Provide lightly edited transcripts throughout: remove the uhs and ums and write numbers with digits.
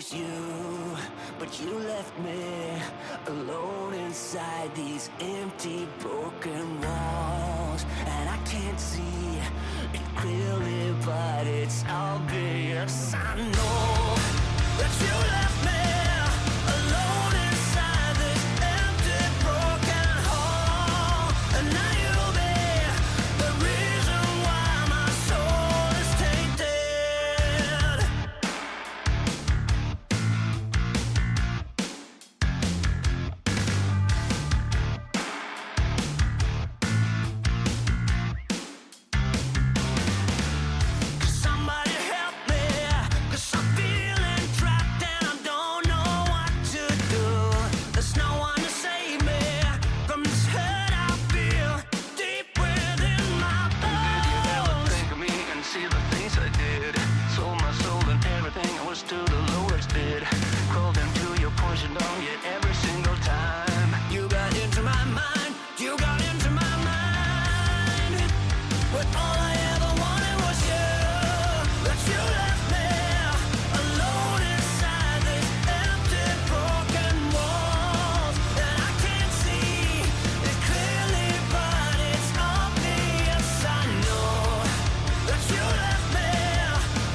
was you, but you left me alone inside these empty, broken walls. And I can't see it clearly, but it's obvious. I know that you left me alone inside this empty, broken hall. And now you'll be the reason why my soul is tainted. Somebody help me, 'cause I'm feeling trapped and I don't know what to do. There's no one to save me from this hurt I feel deep within my bones. Did you ever think of me and see the things I did? Sold my soul and everything I was to the lowest bid. Crawled into your poison dome, yet every single time you got into my mind, you got into my mind. But all I ever wanted was you. But you left me alone inside these empty, broken walls. And I can't see it clearly, but it's obvious. I know that you left me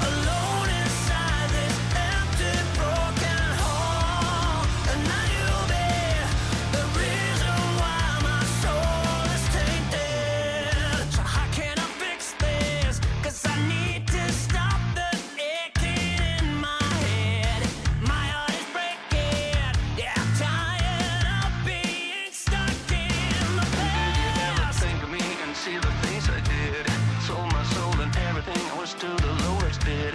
alone inside this empty, broken hall. And now you'll be the reason why my soul is tainted. So how can I fix this? 'Cause I need to stop the aching in my head. My heart is breaking. Yeah, I'm tired of being stuck in the past. Did you ever think of me and see the things I did? Sold my soul and everything I was to the lowest bid.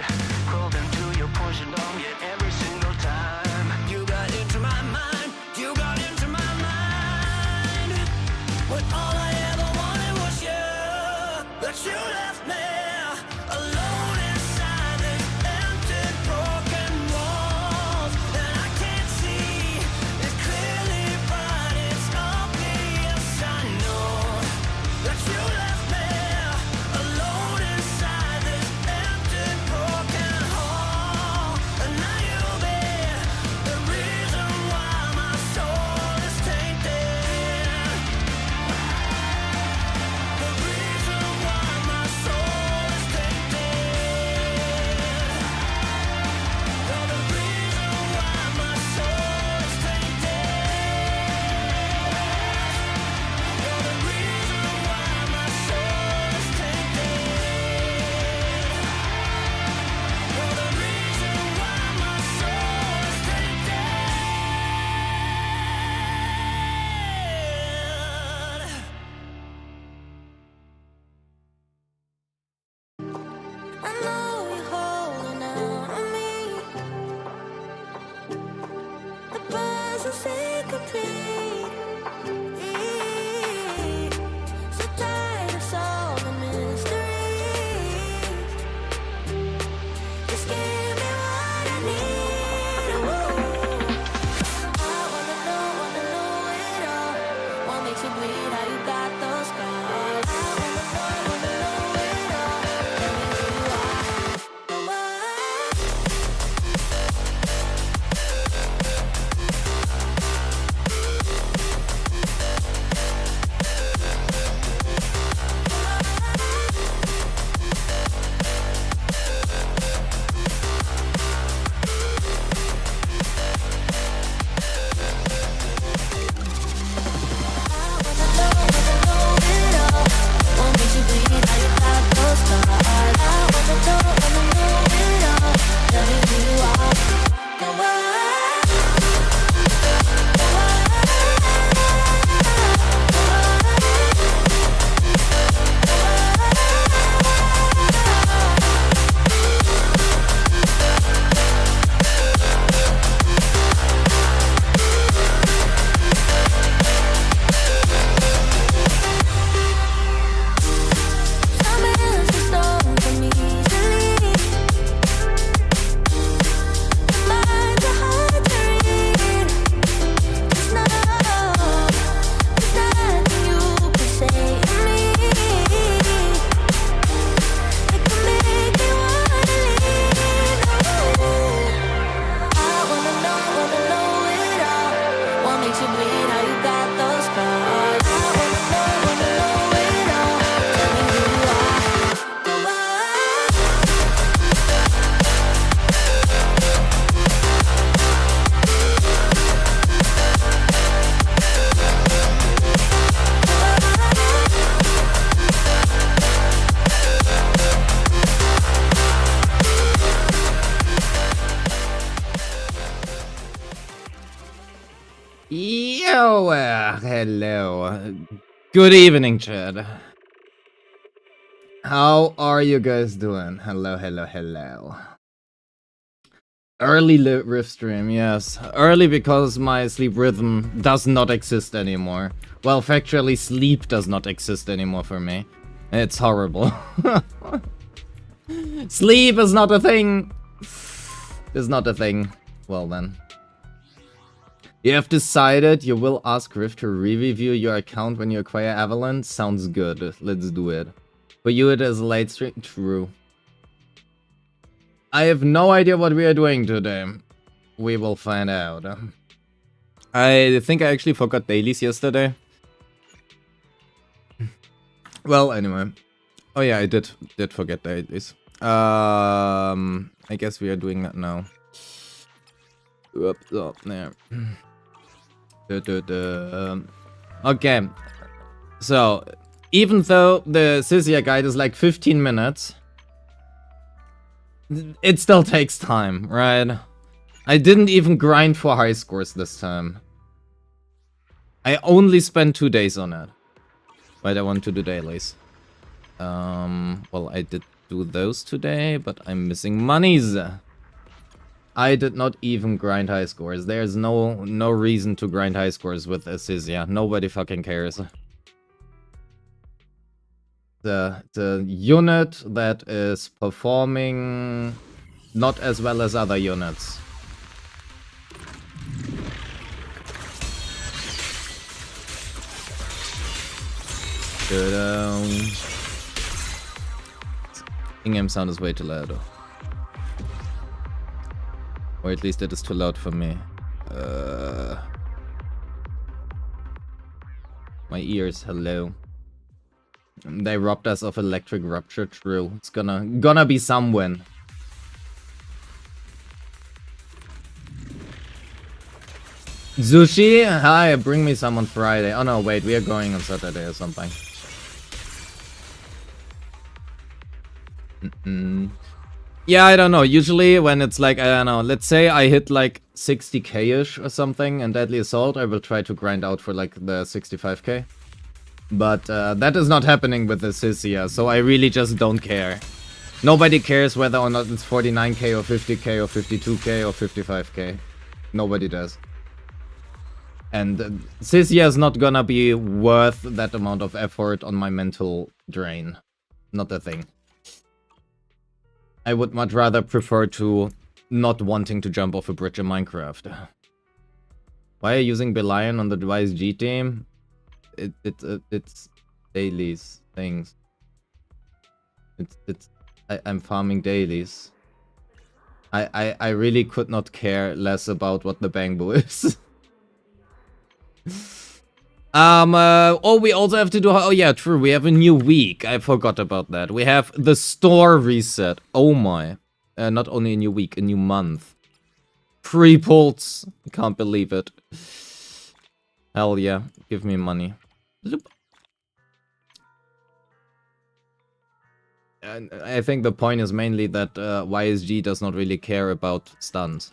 Crawled into your poison dome, yet every single time you got into my mind, you got into my mind. But all I ever wanted was you. But you left me alone inside these empty, broken walls. And I can't see it clearly, but it's obvious. I know that you left me alone inside this empty, broken hall. hello. Good evening, Chad. How are you guys doing? Hello, hello, hello. Early riff stream, yes. Early because my sleep rhythm does not exist anymore. Well, factually, sleep does not exist anymore for me. It's horrible. Sleep is not a thing. It's not a thing. Well then. You have decided you will ask Rift to re-review your account when you acquire Avalanche? Sounds good. Let's do it. For you it is a late stream. True. I have no idea what we are doing today. We will find out. I think I actually forgot dailies yesterday. Well, anyway. Oh yeah, I did forget dailies. I guess we are doing that now. Oops, oh, there. Okay. So, even though the Sisia guide is like 15 minutes, it still takes time, right? I didn't even grind for high scores this time. I only spent 2 days on it. But I want to do dailies. Well, I did do those today, but I'm missing monies. I did not even grind high scores. There's no reason to grind high scores with Assisia. Nobody fucking cares. The unit that is performing not as well as other units. In-game sound is way too loud. Or at least it is too loud for me. My ears, hello. They robbed us of electric rupture, true. It's gonna be some win. Sushi? Hi, bring me some on Friday. Oh no, wait, we are going on Saturday or something. Yeah, I don't know. Usually when it's like, I don't know, let's say I hit like 60k-ish or something and Deadly Assault, I will try to grind out for like the 65k. But that is not happening with the Sisia, so I really just don't care. Nobody cares whether or not it's 49k or 50k or 52k or 55k. Nobody does. And Sisia is not gonna be worth that amount of effort on my mental drain. Not a thing. I would much rather prefer to not wanting to jump off a bridge in Minecraft. Why are you using Belion on the Device G team? It's dailies things. I'm farming dailies. I really could not care less about what the Bangbo is. Oh, we also have to do... Oh, yeah, true. We have a new week. I forgot about that. We have the store reset. Oh, my. Not only a new week, a new month. Pre-pulse. Can't believe it. Hell yeah. Give me money. And I think the point is mainly that YSG does not really care about stuns.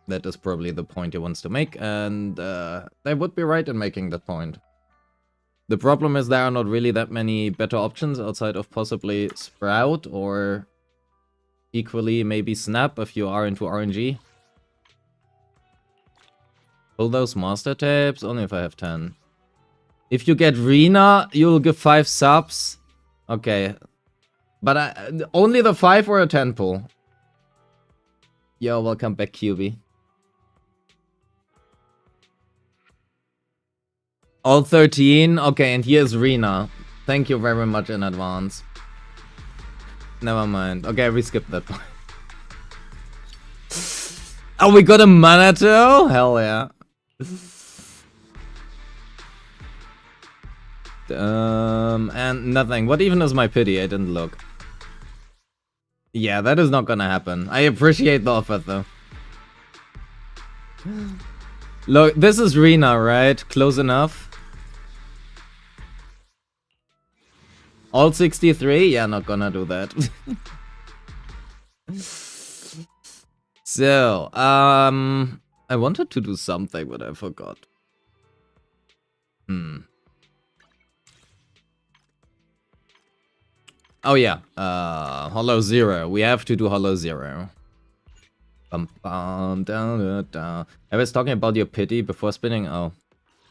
That is probably the point he wants to make, and they would be right in making that point. The problem is there are not really that many better options outside of possibly Sprout or equally maybe Snap if you are into RNG. Pull those master tapes, only if I have 10. If you get Rena, you'll give 5 subs. Okay. But only the 5 or a 10 pull. Yo, welcome back, QB. All 13? Okay, and here's Rena. Thank you very much in advance. Never mind. Okay, we skipped that point. Oh, we got a Manato? Hell yeah. And nothing. What even is my pity? I didn't look. Yeah, that is not gonna happen. I appreciate the offer, though. Look, this is Rena, right? Close enough. All 63? Yeah, not gonna do that. So, I wanted to do something, but I forgot. Oh yeah, Hollow Zero. We have to do Hollow Zero. Bum, bum, da, da, da. I was talking about your pity before spinning. Oh.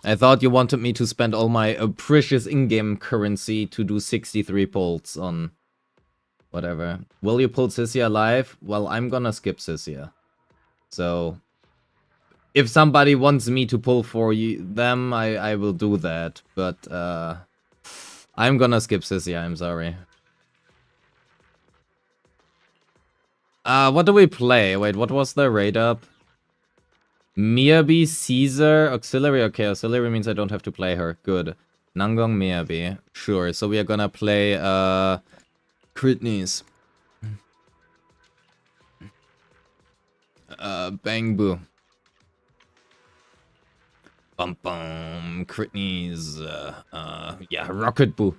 I thought you wanted me to spend all my precious in-game currency to do 63 pulls on whatever. Will you pull Sissia live? Well, I'm gonna skip Sissia. So, if somebody wants me to pull for them, I will do that. But, I'm gonna skip Sissia, I'm sorry. What do we play? Wait, what was the raid up? Miyabi, Caesar, Auxiliary. Okay, Auxiliary means I don't have to play her. Good. Nangong, Miyabi. Sure, so we are gonna play, Critneys. Bang Boo. Bum bum. Critneys. Yeah, Rocket Boo.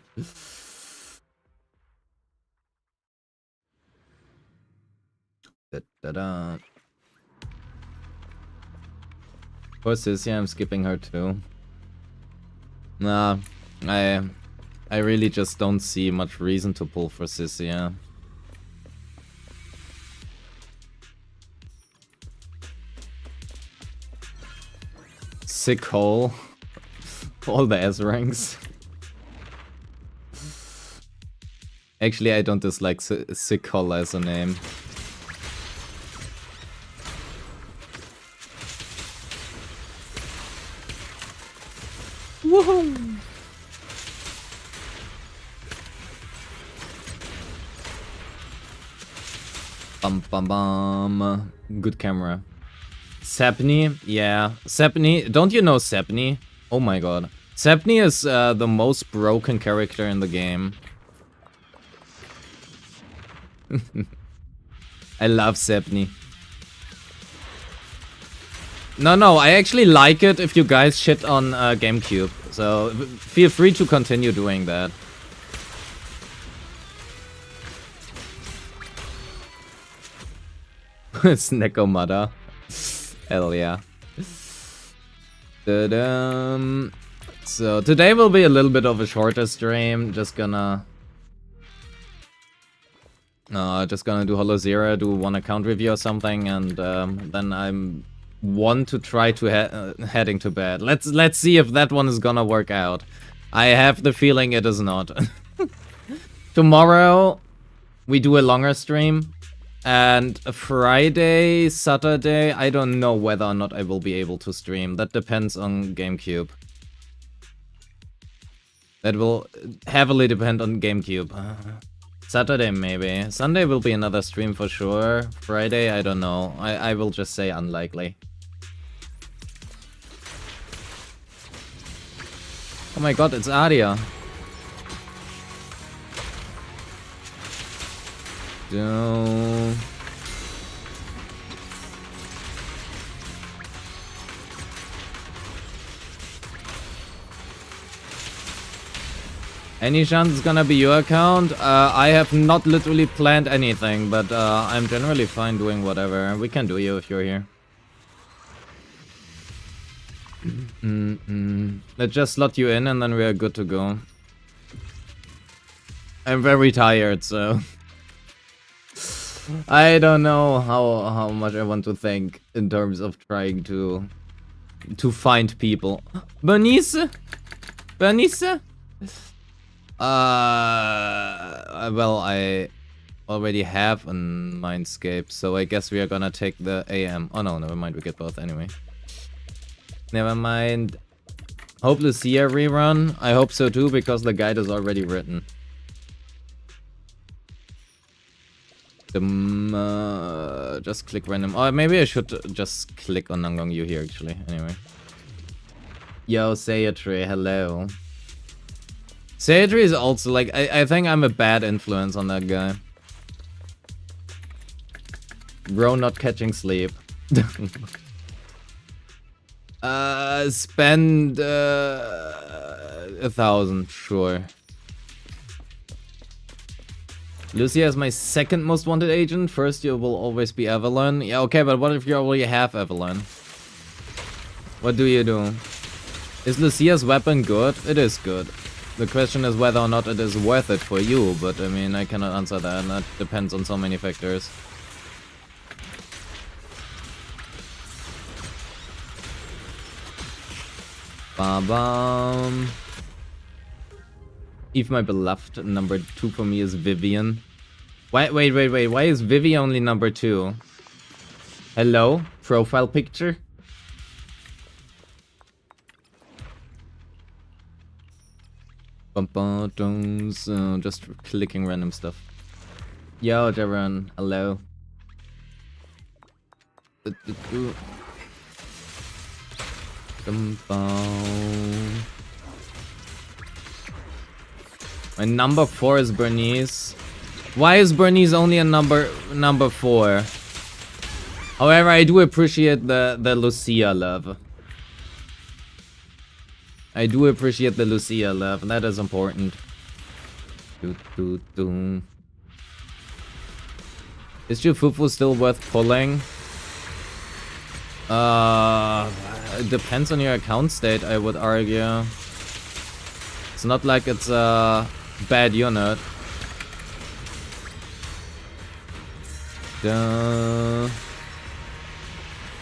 Da-da-da. For Sissia, I'm skipping her too. Nah, I really just don't see much reason to pull for Sissia. Sick hole. All the S ranks. Actually, I don't dislike Sick hole as a name. Woohoo! Bum bum bum. Good camera. Sepni, yeah. Sepni, don't you know Sepni? Oh my god. Sepni is the most broken character in the game. I love Sepni. No, I actually like it if you guys shit on GameCube. So feel free to continue doing that. Snekomada. Hell yeah. So today will be a little bit of a shorter stream. Just gonna do Hollow Zero, do one account review or something, and then I'm want to try to heading to bed. Let's see if that one is gonna work out. I have the feeling it is not. Tomorrow we do a longer stream, and Friday, Saturday, I don't know whether or not I will be able to stream. That depends on GameCube. That will heavily depend on GameCube. Saturday maybe. Sunday will be another stream for sure. Friday, I don't know. I will just say unlikely. Oh my god, it's Aria. No. Any chance it's gonna be your account? I have not literally planned anything, but I'm generally fine doing whatever. We can do you if you're here. Let's just slot you in and then we are good to go. I'm very tired, so I don't know how much I want to think in terms of trying to find people. Bernice? Bernice? Well, I already have a Mindscape, so I guess we are gonna take the AM. Oh no, never mind, we get both anyway. Never mind. Hope Lucia rerun. I hope so too, because the guide is already written. Just click random. Oh, maybe I should just click on Nangong Yu here, actually. Anyway. Yo, Sayatri, hello. Sayatri is also like, I think I'm a bad influence on that guy. Bro, not catching sleep. Spend 1,000, sure. Lucia is my second most wanted agent. First, you will always be Evelyn. Yeah, okay, but what if you already have Evelyn? What do you do? Is Lucia's weapon good? It is good. The question is whether or not it is worth it for you, but I mean, I cannot answer that, and that depends on so many factors. Ba-bam. Eve, my beloved. Number 2 for me is Vivian. Wait. Why is Vivi only number 2? Hello? Profile picture? Just clicking random stuff. Yo, Jaron. Hello. My number 4 is Bernice. Why is Bernice only a number 4? However, I do appreciate the Lucia love. I do appreciate the Lucia love. That is important. Is Jufufu still worth pulling? It depends on your account state, I would argue. It's not like it's a bad unit.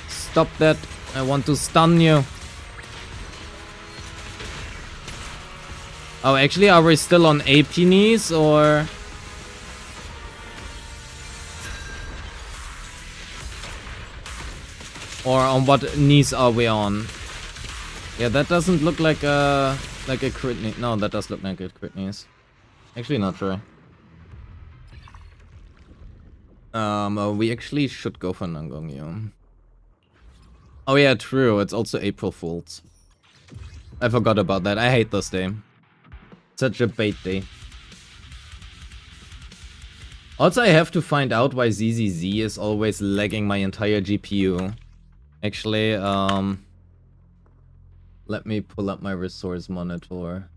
Stop that. I want to stun you. Oh, actually, are we still on AP knees or... Or on what knees are we on? Yeah, that doesn't look like a crit knee. No, that does look like a crit knees. Actually, not sure. We actually should go for Nangongyo. Oh yeah, true. It's also April Fools. I forgot about that. I hate this day. Such a bait day. Also, I have to find out why ZZZ is always lagging my entire GPU. Actually, let me pull up my resource monitor.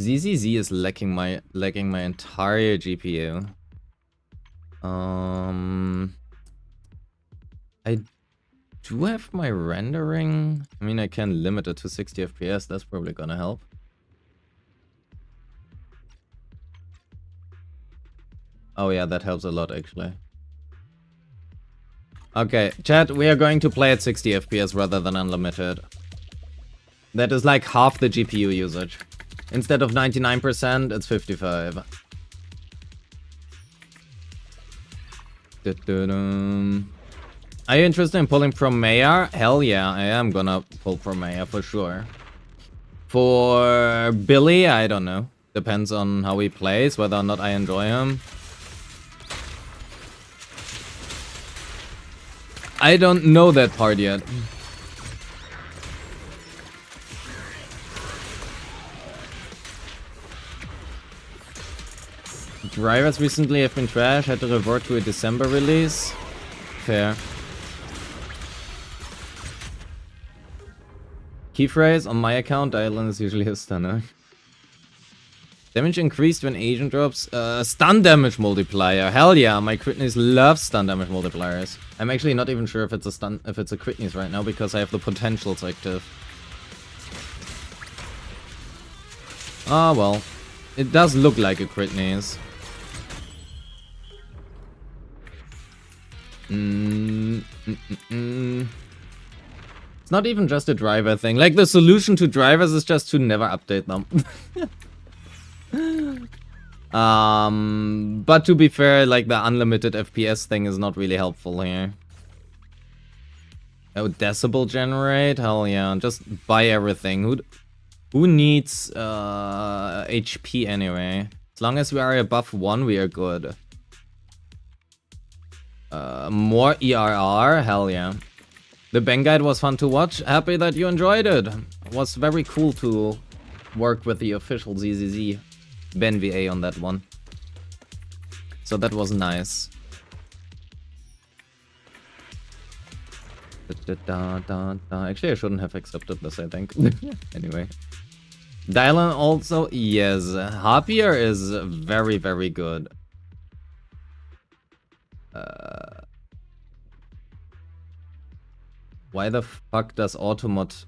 ZZZ is lagging my entire GPU. I do have my rendering. I mean, I can limit it to 60 FPS. That's probably gonna help. Oh yeah, that helps a lot actually. Okay, chat, we are going to play at 60 FPS rather than unlimited. That is like half the GPU usage. Instead of 99%, it's 55. Are you interested in pulling from Mayor? Hell yeah, I am gonna pull from Mayor for sure. For Billy, I don't know. Depends on how he plays, whether or not I enjoy him. I don't know that part yet. Drivers recently have been trash, had to revert to a December release. Fair. Key phrase on my account, Dylan is usually a stunner. Damage increased when agent drops. Stun damage multiplier. Hell yeah, my critneys love stun damage multipliers. I'm actually not even sure if it's a critneys right now because I have the potentials active. Ah well, it does look like a critneys. It's not even just a driver thing. Like, the solution to drivers is just to never update them. But to be fair, like, the unlimited FPS thing is not really helpful here. Oh, decibel generate? Hell yeah, just buy everything. Who needs HP anyway? As long as we are above 1, we are good. More ERR? Hell yeah. The Ben Guide was fun to watch. Happy that you enjoyed it. It was very cool to work with the official ZZZ Ben VA on that one. So that was nice. Actually, I shouldn't have accepted this, I think. Anyway. Dylan also, yes. Harpier is very, very good. Why the fuck does Automod...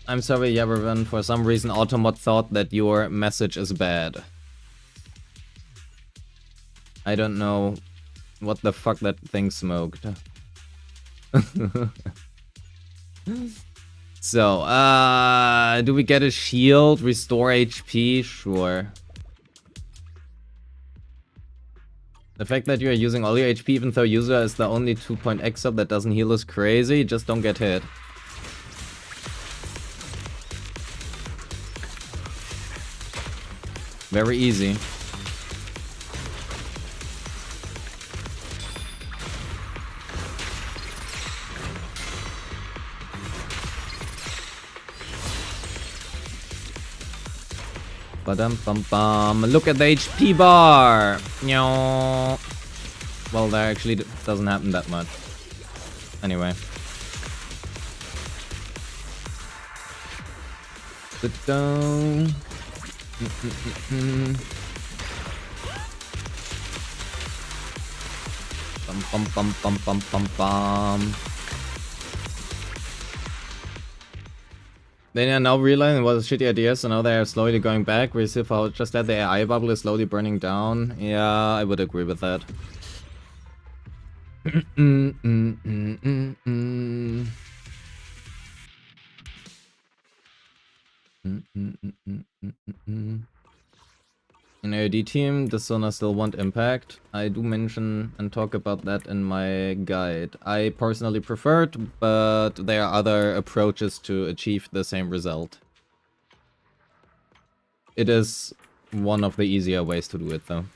I'm sorry, Yabervan, for some reason Automod thought that your message is bad. I don't know what the fuck that thing smoked. So, do we get a shield? Restore HP? Sure. The fact that you are using all your HP even though user is the only 2-point sub that doesn't heal is crazy. Just don't get hit. Very easy. Ba-dum-bum-bum. Look at the HP bar! Well, that actually doesn't happen that much. Anyway. Da-dum. Bum-bum-bum-bum-bum-bum-bum. They are now realizing it was a shitty idea, so now they are slowly going back. We see how just that the AI bubble is slowly burning down. Yeah, I would agree with that. In AOD team, the Sona still want impact. I do mention and talk about that in my guide. I personally prefer it, but there are other approaches to achieve the same result. It is one of the easier ways to do it, though.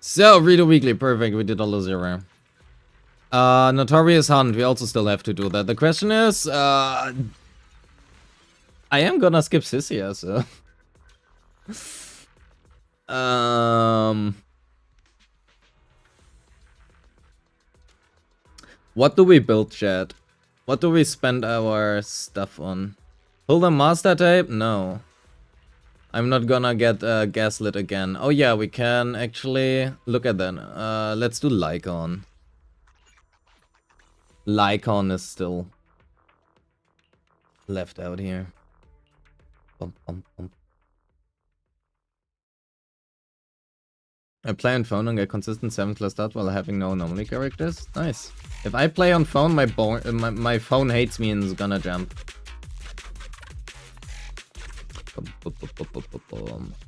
So, Reader Weekly, perfect, we did all the 0. Notorious Hunt, we also still have to do that. The question is, I am gonna skip Sissia, so... What do we build, chat? What do we spend our stuff on? Pull the master tape? No. I'm not gonna get gaslit again. Oh yeah, we can actually look at that. Let's do Lycon. Lycon is still left out here. Bum, bum, bum. I play on phone and get consistent 7+ stat while having no anomaly characters. Nice. If I play on phone, my phone hates me and is gonna jump.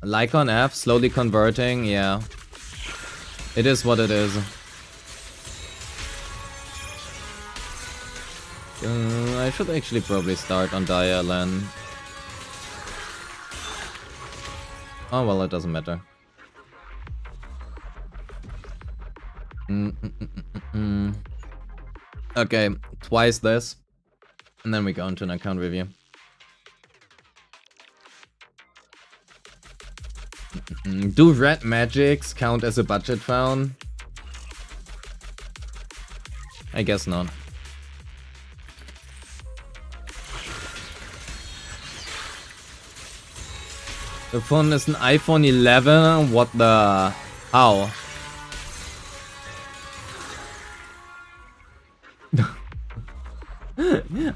Lycon F, slowly converting, yeah. It is what it is. I should actually probably start on Dialen. Oh well, it doesn't matter. Okay, twice this. And then we go into an account review. Do red magics count as a budget phone? I guess not. The phone is an iPhone 11? What the... How?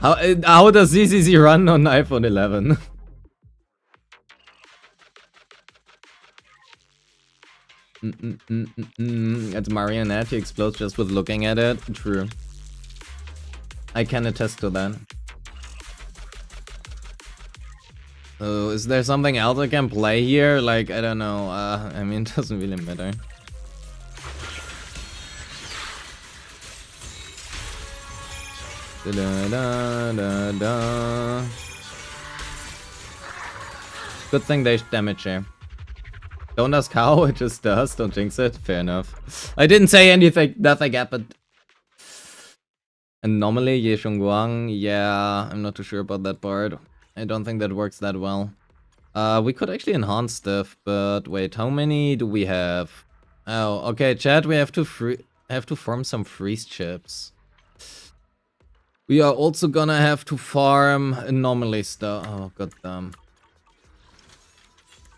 How does ZZZ run on iPhone 11? It's marionette, he explodes just with looking at it. True. I can attest to that. Oh, is there something else I can play here? Like, I don't know. I mean, it doesn't really matter. Da -da -da -da. Good thing they damage here. Don't ask how, it just does. Don't jinx it. Fair enough. I didn't say anything. Nothing happened. Anomaly, Ye Shongguang. Yeah, I'm not too sure about that part. I don't think that works that well. We could actually enhance stuff, but wait, how many do we have? Oh, okay, chat. We have to form some freeze chips. We are also gonna have to farm anomaly stuff. Oh, goddamn.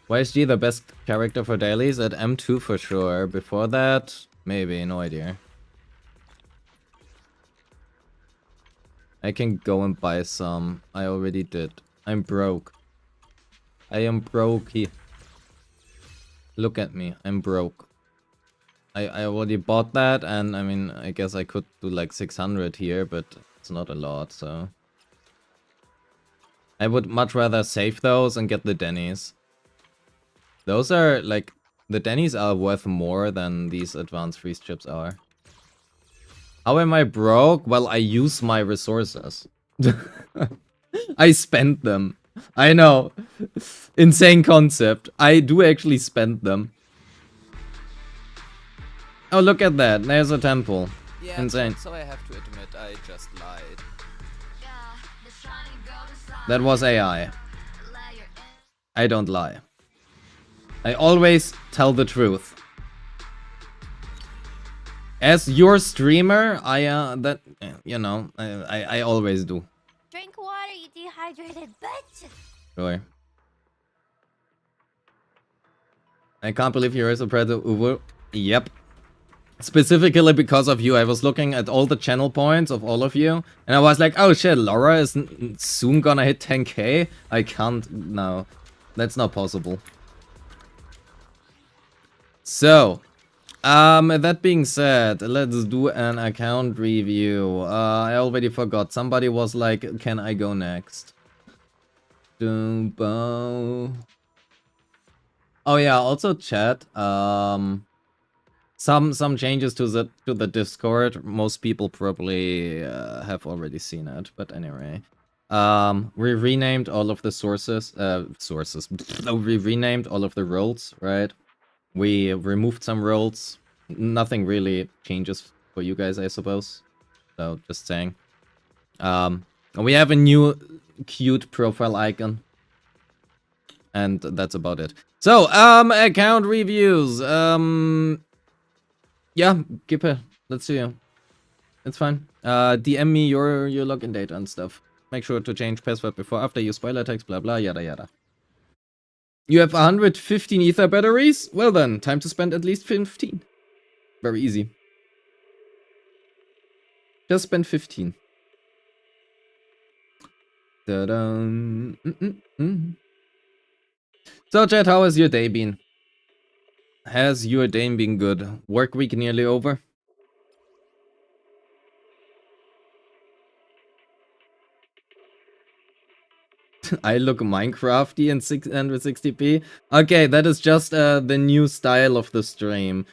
YSG the best character for dailies? At M2 for sure. Before that, maybe, no idea. I can go and buy some. I already did. I'm broke. I am brokey. Look at me. I'm broke. I already bought that, and I mean, I guess I could do like 600 here, but it's not a lot, so... I would much rather save those and get the Denny's. Those are, like... The Denny's are worth more than these advanced freeze chips are. How am I broke? Well, I use my resources. I spend them. I know. Insane concept. I do actually spend them. Oh, look at that. There's a temple. Yeah, Insane. so I have to admit, I just lied. That was AI. I don't lie. I always tell the truth. As your streamer, I I always do. Drink water, you dehydrated bitch. Sure. I can't believe you're a predator, Uwe. Yep. Specifically because of you, I was looking at all the channel points of all of you, and I was like, oh shit, Laura is soon gonna hit 10k? I can't, no. That's not possible. So, that being said, let's do an account review. I already forgot. Somebody was like, can I go next? Oh yeah, also chat. Some changes to the Discord. Most people probably have already seen it, but anyway. We renamed all of the sources. We renamed all of the roles, right? We removed some roles. Nothing really changes for you guys, I suppose. So, just saying. We have a new cute profile icon. And that's about it. So, account reviews. Yeah, keep it. Let's see you. It's fine. DM me your login data and stuff. Make sure to change password before, after, use spoiler text, blah blah, yada yada. You have 115 ether batteries? Well then, time to spend at least 15. Very easy. Just spend 15. Ta-da. So chat, how has your day been? Has your day been good? Work week nearly over? I look Minecrafty in 660p. Okay, that is just the new style of the stream.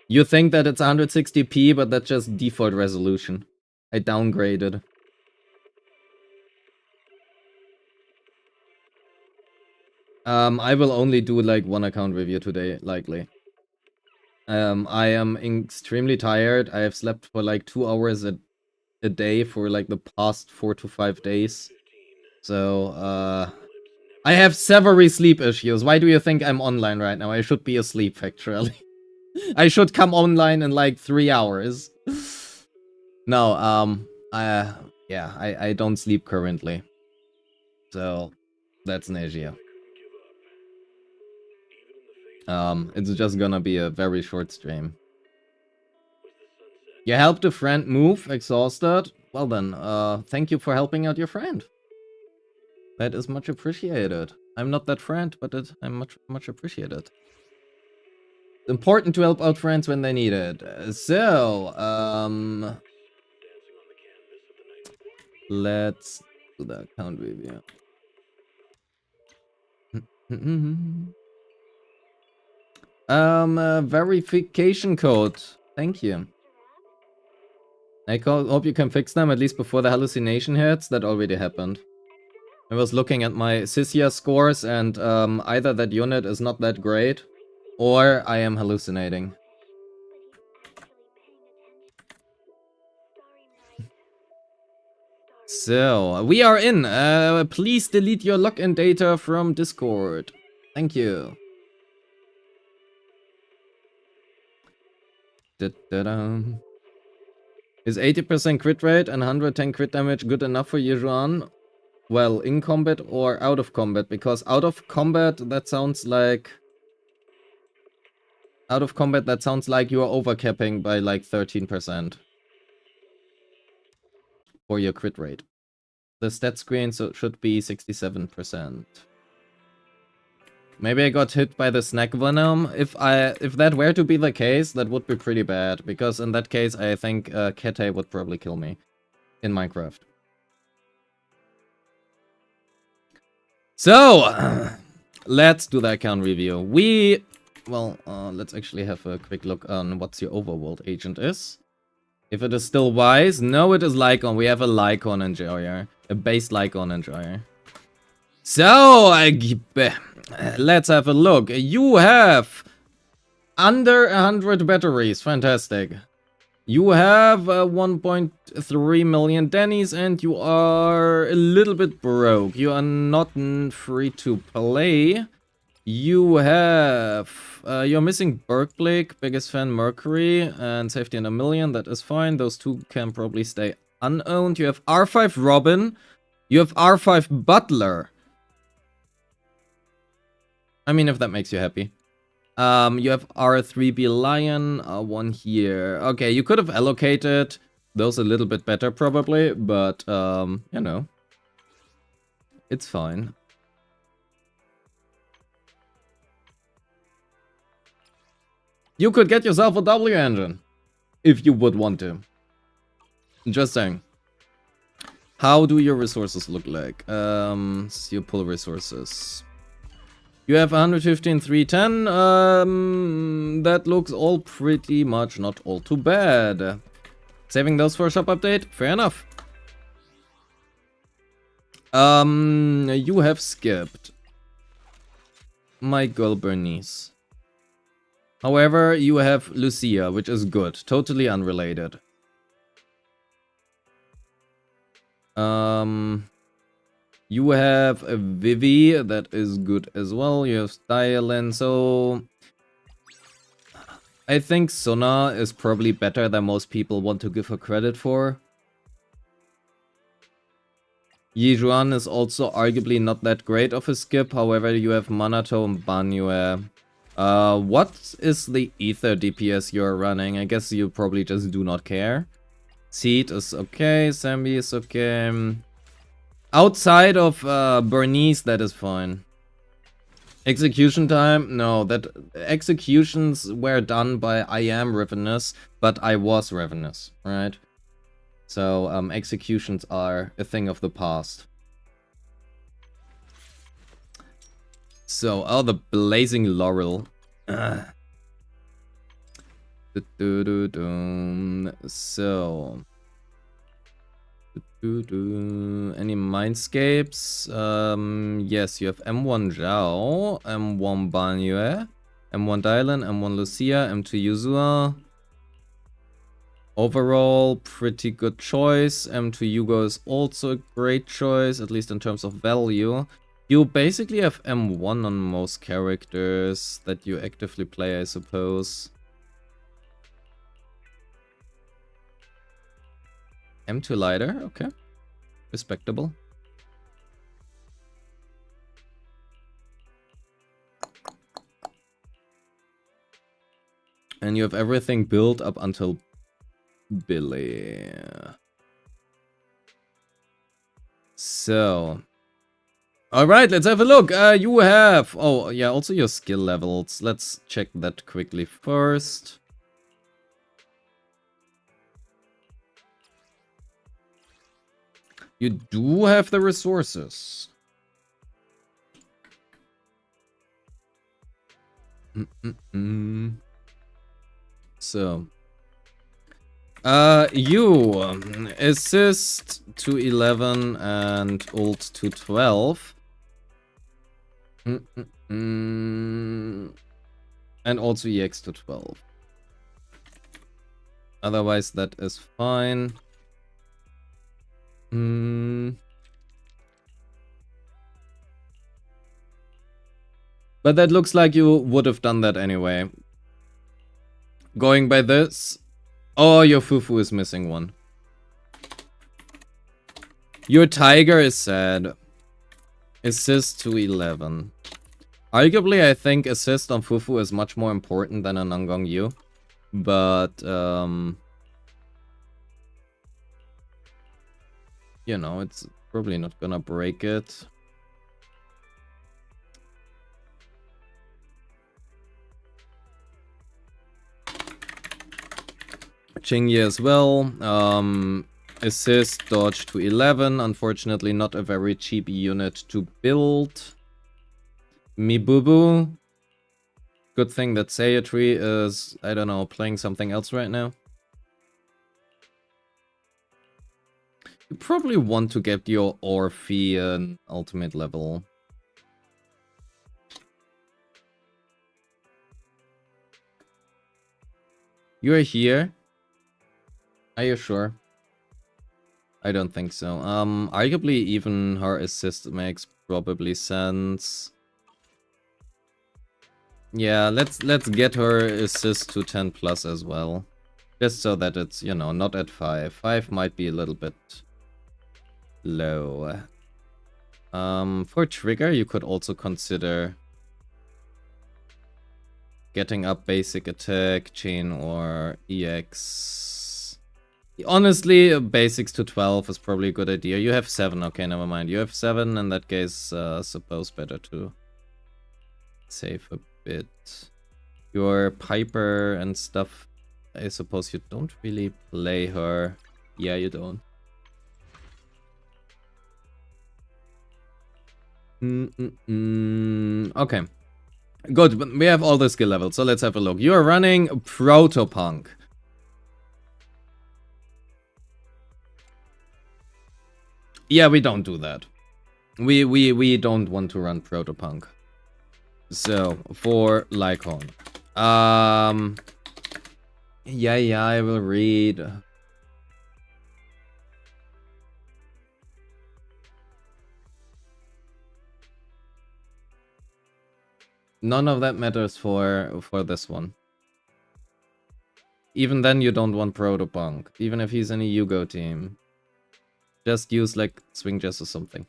You think that it's 160p, but that's just default resolution. I downgraded. I will only do like one account review today, likely. I am extremely tired. I have slept for like 2 hours a day for like the past 4 to 5 days. So, I have several sleep issues. Why do you think I'm online right now? I should be asleep, actually. I should come online in like 3 hours. No, I don't sleep currently. So, that's an issue. It's just gonna be a very short stream. You helped a friend move, exhausted? Well then, thank you for helping out your friend. That is much appreciated. I'm not that friend, but I'm much appreciated. It's important to help out friends when they need it. So, let's do the account review. Verification code. Thank you. I hope you can fix them at least before the hallucination hits. That already happened. I was looking at my Sisia scores, and either that unit is not that great, or I am hallucinating. So, we are in. Please delete your login data from Discord. Thank you. Da-da-dum. Is 80% crit rate and 110 crit damage good enough for you, Juan? Well, in combat or out of combat? Because out of combat, that sounds like... Out of combat, that sounds like you are overcapping by like 13% for your crit rate. the stat screen, so it should be 67%. Maybe I got hit by the snack venom. If that were to be the case, that would be pretty bad, because in that case I think Kete would probably kill me in Minecraft. So let's do the account review. Let's actually have a quick look on what your overworld agent is. If it is still wise, no, it is Lycon. We have a Lycon enjoyer, a base Lycon enjoyer. So let's have a look. You have under 100 batteries. Fantastic. You have 1.3 million Dennies, and you are a little bit broke. You are not free to play. You have... you're missing Berkblick, Biggest Fan Mercury, and Safety in a Million. That is fine. Those two can probably stay unowned. You have R5 Robin. You have R5 Butler. I mean, if that makes you happy. You have R3B Lion, one here. Okay, you could have allocated those a little bit better probably, but, you know. It's fine. You could get yourself a W engine, if you would want to. Just saying. How do your resources look like? You pull resources. You have 115, 310. That looks all pretty much not all too bad. Saving those for a shop update? Fair enough. You have skipped my girl Bernice. However, you have Lucia, which is good. Totally unrelated. You have a Vivi, that is good as well. You have Stylin, so... I think Sona is probably better than most people want to give her credit for. Yijuan is also arguably not that great of a skip, however you have Manato and Banyue. What is the Ether DPS you're running? I guess you probably just do not care. Seed is okay, Sambi is okay. Outside of Bernice, that is fine. Execution time? No, that executions were done by I am Ravenous, but I was Ravenous, right? So executions are a thing of the past. So, oh, the Blazing Laurel. So... Any Mindscapes? Yes, you have M1 Zhao, M1 Banyue, M1 Dylan, M1 Lucia, M2 Yuzua. Overall, pretty good choice. M2 Yugo is also a great choice, at least in terms of value. You basically have M1 on most characters that you actively play, I suppose. M2 lighter, okay. Respectable. And you have everything built up until Billy. So. Alright, let's have a look. You have... Oh, yeah, also your skill levels. Let's check that quickly first. You do have the resources. So. You assist to 11 and ult to 12. And also EX to 12. Otherwise, that is fine. But that looks like you would have done that anyway. Going by this... Oh, your Fufu is missing one. Your Tiger is sad. Assist to 11. Arguably, I think assist on Fufu is much more important than on Nangong Yu. But, you know, Probably not gonna break it. Chingye as well. Assist, dodge to 11. Unfortunately, not a very cheap unit to build. Mibubu. Good thing that Sayatri is, I don't know, playing something else right now. You probably want to get your Orphean ultimate level. You're here? Are you sure? I don't think so. Arguably even her assist makes probably sense. Yeah, let's get her assist to 10 plus as well. Just so that it's, you know, not at 5. 5 might be a little bit low. For trigger, you could also consider getting up basic attack, chain, or EX. Honestly, basics to 12 is probably a good idea. You have 7. Okay, never mind. You have 7. In that case, suppose better to save a bit. Your Piper and stuff, I suppose you don't really play her. Yeah, you don't. Okay. Good, but we have all the skill levels, so let's have a look. You are running Protopunk. Yeah, we don't do that. We don't want to run Protopunk. So, for Lycon. Yeah, I will read. None of that matters for this one. Even then, you don't want Protopunk, even if he's in a Yugo team. Just use like Swing Jess or something.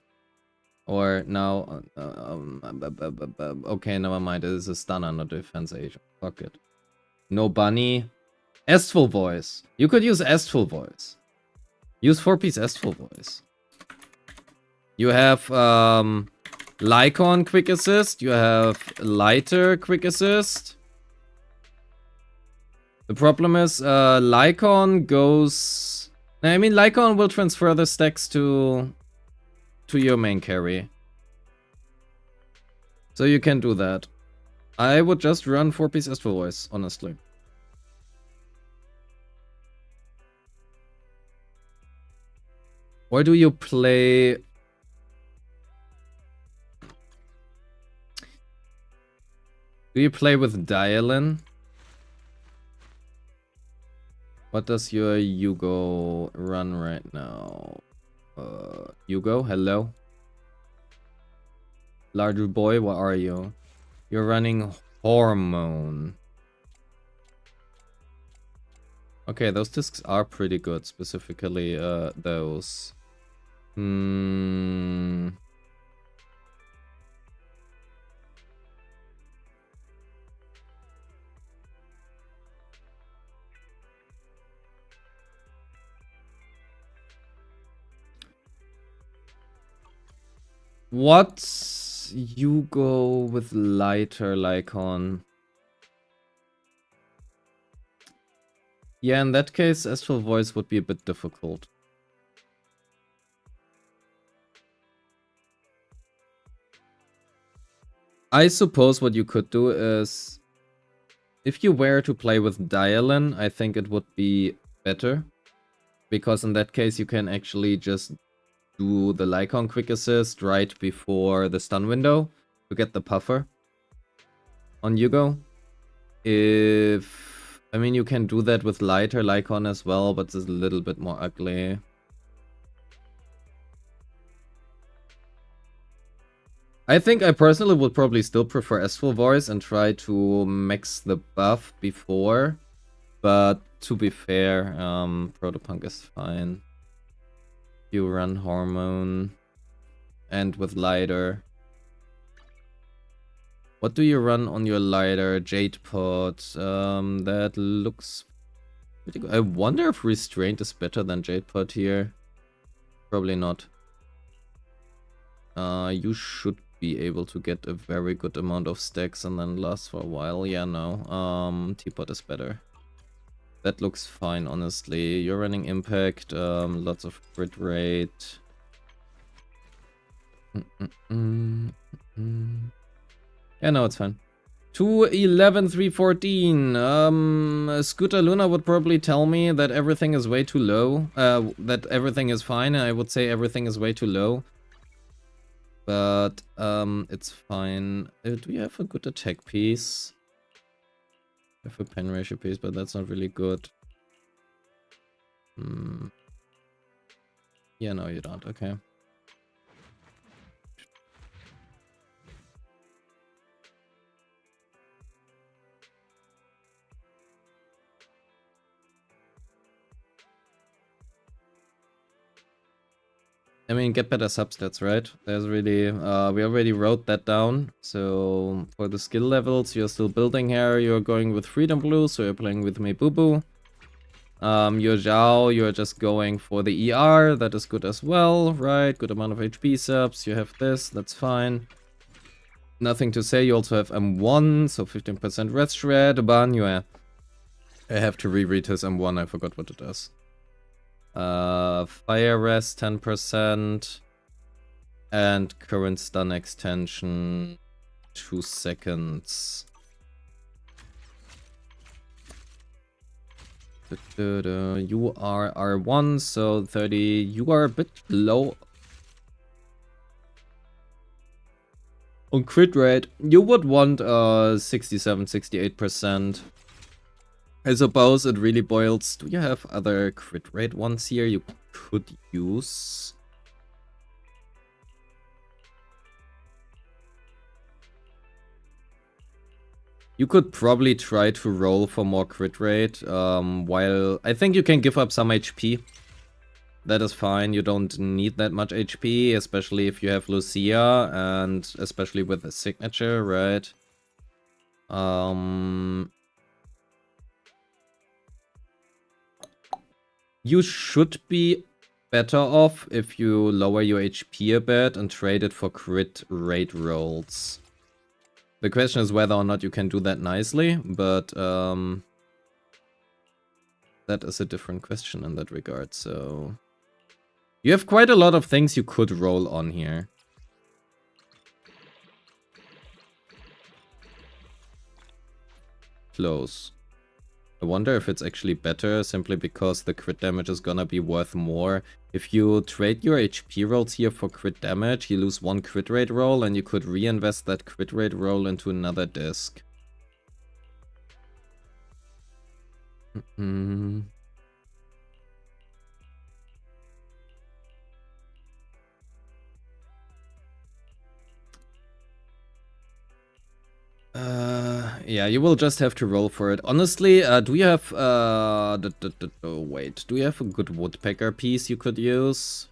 Or now, okay, never mind. It is a stunner, not a defense agent. Fuck it. No bunny. Estful voice. You could use Estful voice. Use 4-piece Estful voice. You have Lycon quick assist. You have Lighter quick assist. The problem is Lycon goes. I mean, Lycon will transfer the stacks to your main carry. So you can do that. I would just run 4-piece Astral Voice, honestly. Or do you play... Do you play with Dialin? What does your Yugo run right now? Yugo, hello? Larger boy, what are you? You're running Hormone. Okay, those discs are pretty good, specifically those. What's you go with lighter Lycon? Yeah, in that case, Astral Voice would be a bit difficult. I suppose what you could do is, if you were to play with Dialin, I think it would be better. Because in that case, you can actually just do the Lycon quick assist right before the stun window to get the puffer on Yugo. I mean, you can do that with lighter Lycon as well, but it's a little bit more ugly. I think I personally would probably still prefer Astral Voice and try to max the buff before. But to be fair, Protopunk is fine. You run Hormone and with lighter. What do you run on your lighter? Jade Pod. That looks pretty good. I wonder if Restraint is better than Jade Pod here. Probably not. You should be able to get a very good amount of stacks and then last for a while. Yeah, no. Teapot is better. That looks fine, honestly. You're running impact, lots of crit rate. Yeah, no, it's fine. 211, 314. Scooter Luna would probably tell me that everything is way too low. That everything is fine, and I would say everything is way too low. But, it's fine. Do we have a good attack piece? I have a pen ratio piece, but that's not really good. Yeah, no, you don't. Okay. I mean, get better substats, right? There's really, we already wrote that down. So for the skill levels, you're still building here. You're going with Freedom Blue, so you're playing with Meibubu. Your Zhao, you're just going for the ER. That is good as well, right? Good amount of HP subs. You have this, that's fine. Nothing to say. You also have M1, so 15% Red Shred. Banyu. I have to reread his M1. I forgot what it does. Fire Rest 10%. And current stun extension 2 seconds. You are R1, so 30. You are a bit low on crit rate. You would want 67, 68%. I suppose it really boils. Do you have other crit rate ones here you could use? You could probably try to roll for more crit rate, while I think you can give up some HP. That is fine, you don't need that much HP, especially if you have Lucia, and especially with a signature, right? You should be better off if you lower your HP a bit and trade it for crit rate rolls. The question is whether or not you can do that nicely, but that is a different question in that regard, so... You have quite a lot of things you could roll on here. Close. I wonder if it's actually better simply because the crit damage is gonna be worth more. If you trade your HP rolls here for crit damage, you lose 1 crit rate roll and you could reinvest that crit rate roll into another disc. Yeah, you will just have to roll for it. Honestly, do you have, wait, do you have a good woodpecker piece you could use?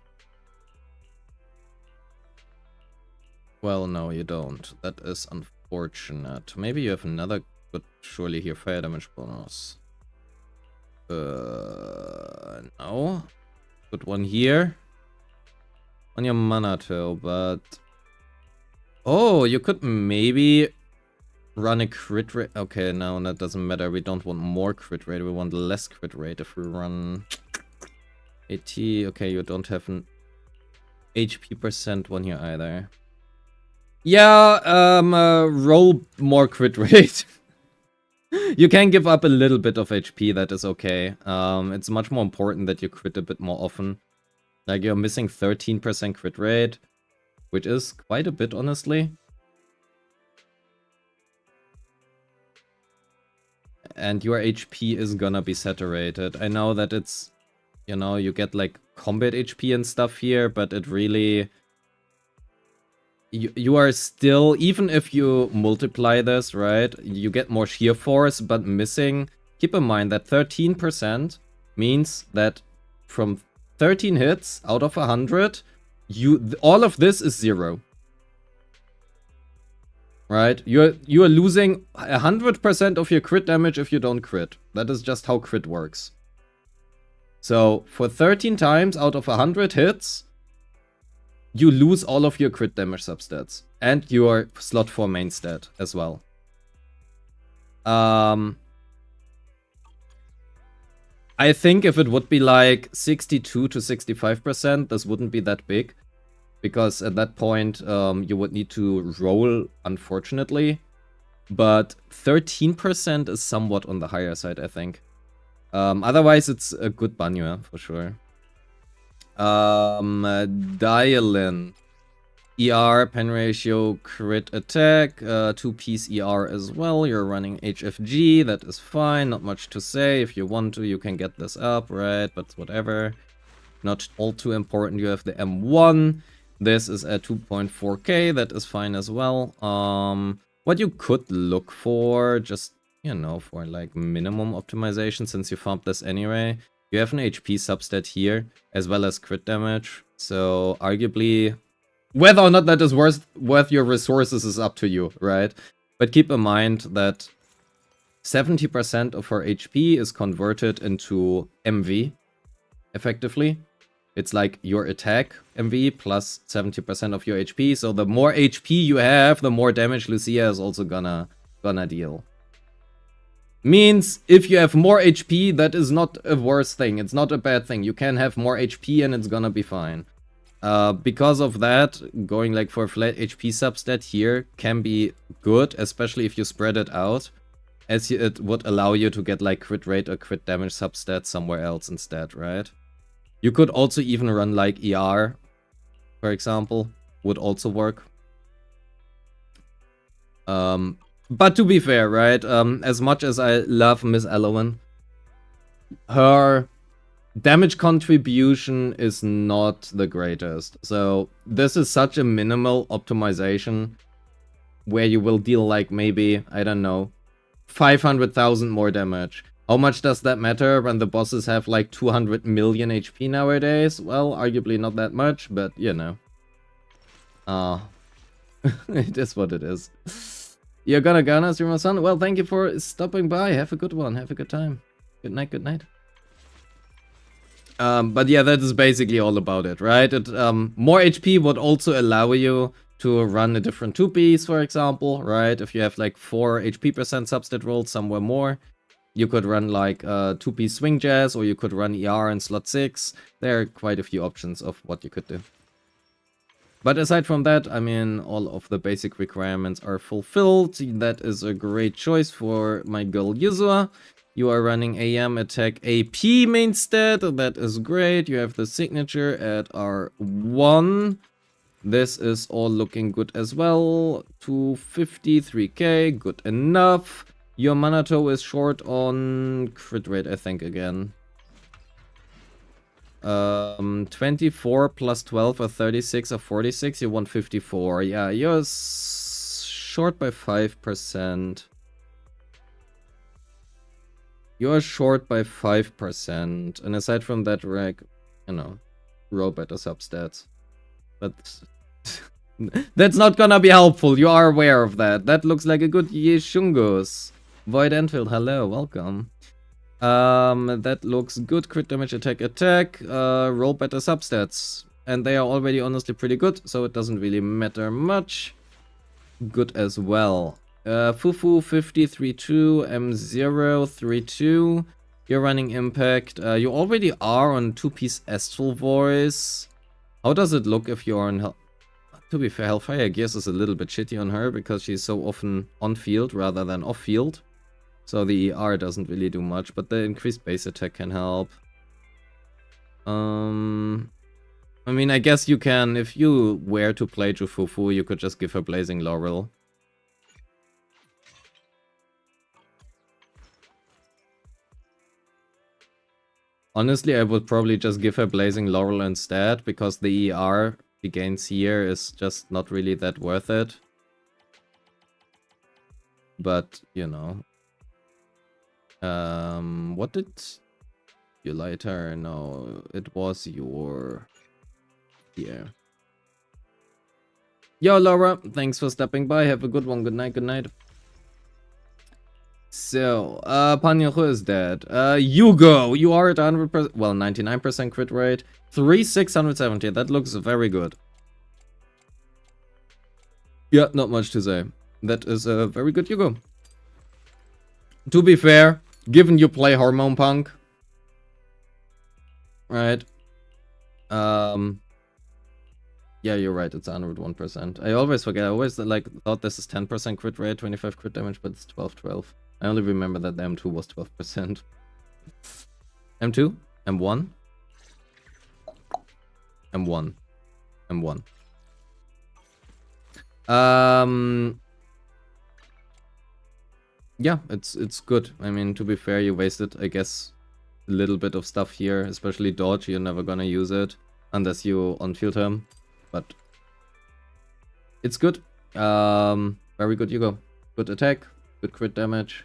Well, no, you don't. That is unfortunate. Maybe you have another good, surely here, fire damage bonus. No. Good one here. On your mana toe, but... Oh, you could maybe... run a crit rate. Okay, no, that doesn't matter. We don't want more crit rate. We want less crit rate if we run 80. Okay, you don't have an HP percent one here either. Yeah, roll more crit rate. You can give up a little bit of HP. That is okay. It's much more important that you crit a bit more often. Like, you're missing 13% crit rate, which is quite a bit, honestly. And your HP is gonna be saturated. I know that it's, you know, you get like combat HP and stuff here, but it really... You are still, even if you multiply this, right, you get more sheer force, but missing... Keep in mind that 13% means that from 13 hits out of 100, all of this is 0. Right? You are losing 100% of your crit damage if you don't crit. That is just how crit works. So, for 13 times out of 100 hits, you lose all of your crit damage substats and your slot 4 main stat as well. I think if it would be like 62 to 65%, this wouldn't be that big. Because at that point, you would need to roll, unfortunately. But 13% is somewhat on the higher side, I think. Otherwise, it's a good banyo, for sure. Dialin. ER, pen ratio, crit attack, 2-piece ER as well. You're running HFG, that is fine, not much to say. If you want to, you can get this up, right? But whatever. Not all too important. You have the M1. This is at 2.4k, that is fine as well. What you could look for, just, you know, for like minimum optimization, since you farmed this anyway. You have an HP substat here, as well as crit damage. So arguably, whether or not that is worth your resources is up to you, right? But keep in mind that 70% of her HP is converted into MV, effectively. It's like your attack MV plus 70% of your HP. So the more HP you have, the more damage Lucia is also gonna deal. Means if you have more HP, that is not a worse thing. It's not a bad thing. You can have more HP and it's gonna be fine. Because of that, going like for a flat HP substat here can be good, especially if you spread it out, as it would allow you to get like crit rate or crit damage substats somewhere else instead, right? You could also even run like ER, for example, would also work. But to be fair, right, as much as I love Miss Elowen, her damage contribution is not the greatest. So this is such a minimal optimization where you will deal like maybe, I don't know, 500,000 more damage. How much does that matter when the bosses have like 200 million HP nowadays? Well, arguably not that much, but you know. It is what it is. You're gonna stream my son? Well, thank you for stopping by. Have a good one. Have a good time. Good night, good night. But yeah, that is basically all about it, right? More HP would also allow you to run a different 2-piece, for example, right? If you have like 4 HP percent substat rolls somewhere more, you could run like 2-piece swing jazz, or you could run ER in slot 6. There are quite a few options of what you could do. But aside from that, I mean, all of the basic requirements are fulfilled. That is a great choice for my girl Yuzua. You are running AM attack AP main stat. That is great. You have the signature at R1. This is all looking good as well. 253k, good enough. Your Manato is short on crit rate, I think, again. 24 plus 12 or 36 or 46. You want 54. Yeah, you're short by 5%. You're short by 5%. And aside from that, Reg, you know, row better substats. But that's not gonna be helpful. You are aware of that. That looks like a good Yeshungus. Void Enfield, hello, welcome. That looks good. Crit damage, attack, roll better substats. And they are already honestly pretty good, so it doesn't really matter much. Good as well. Fufu 5032, M032. You're running impact. You already are on 2-piece Astral Voice. How does it look if you're on... To be fair, Hellfire Gears is a little bit shitty on her because she's so often on field rather than off field. So the ER doesn't really do much, but the increased base attack can help. I mean, I guess you can, if you were to play Jufufu, you could just give her Blazing Laurel. Honestly, I would probably just give her Blazing Laurel instead, because the ER she gains here is just not really that worth it. But, you know. What did you lighter? No, it was your... Yeah. Yo, Laura, thanks for stopping by. Have a good one. Good night, good night. So, Panyoho is dead. Yugo, you are at 100%, well, 99% crit rate. 3670, that looks very good. Yeah, not much to say. That is a very good Yugo. To be fair, given you play Hormone Punk, right? Yeah, you're right. It's 101%. I always forget. I always like thought this is 10% crit rate, 25 crit damage, but it's 12-12. I only remember that the M2 was 12%. M2, M1, M1, M1. Yeah, it's good. I mean, to be fair, you wasted, I guess, a little bit of stuff here, especially dodge. You're never gonna use it unless you on field him, but it's good. Very good Yugo. Good attack, good crit damage,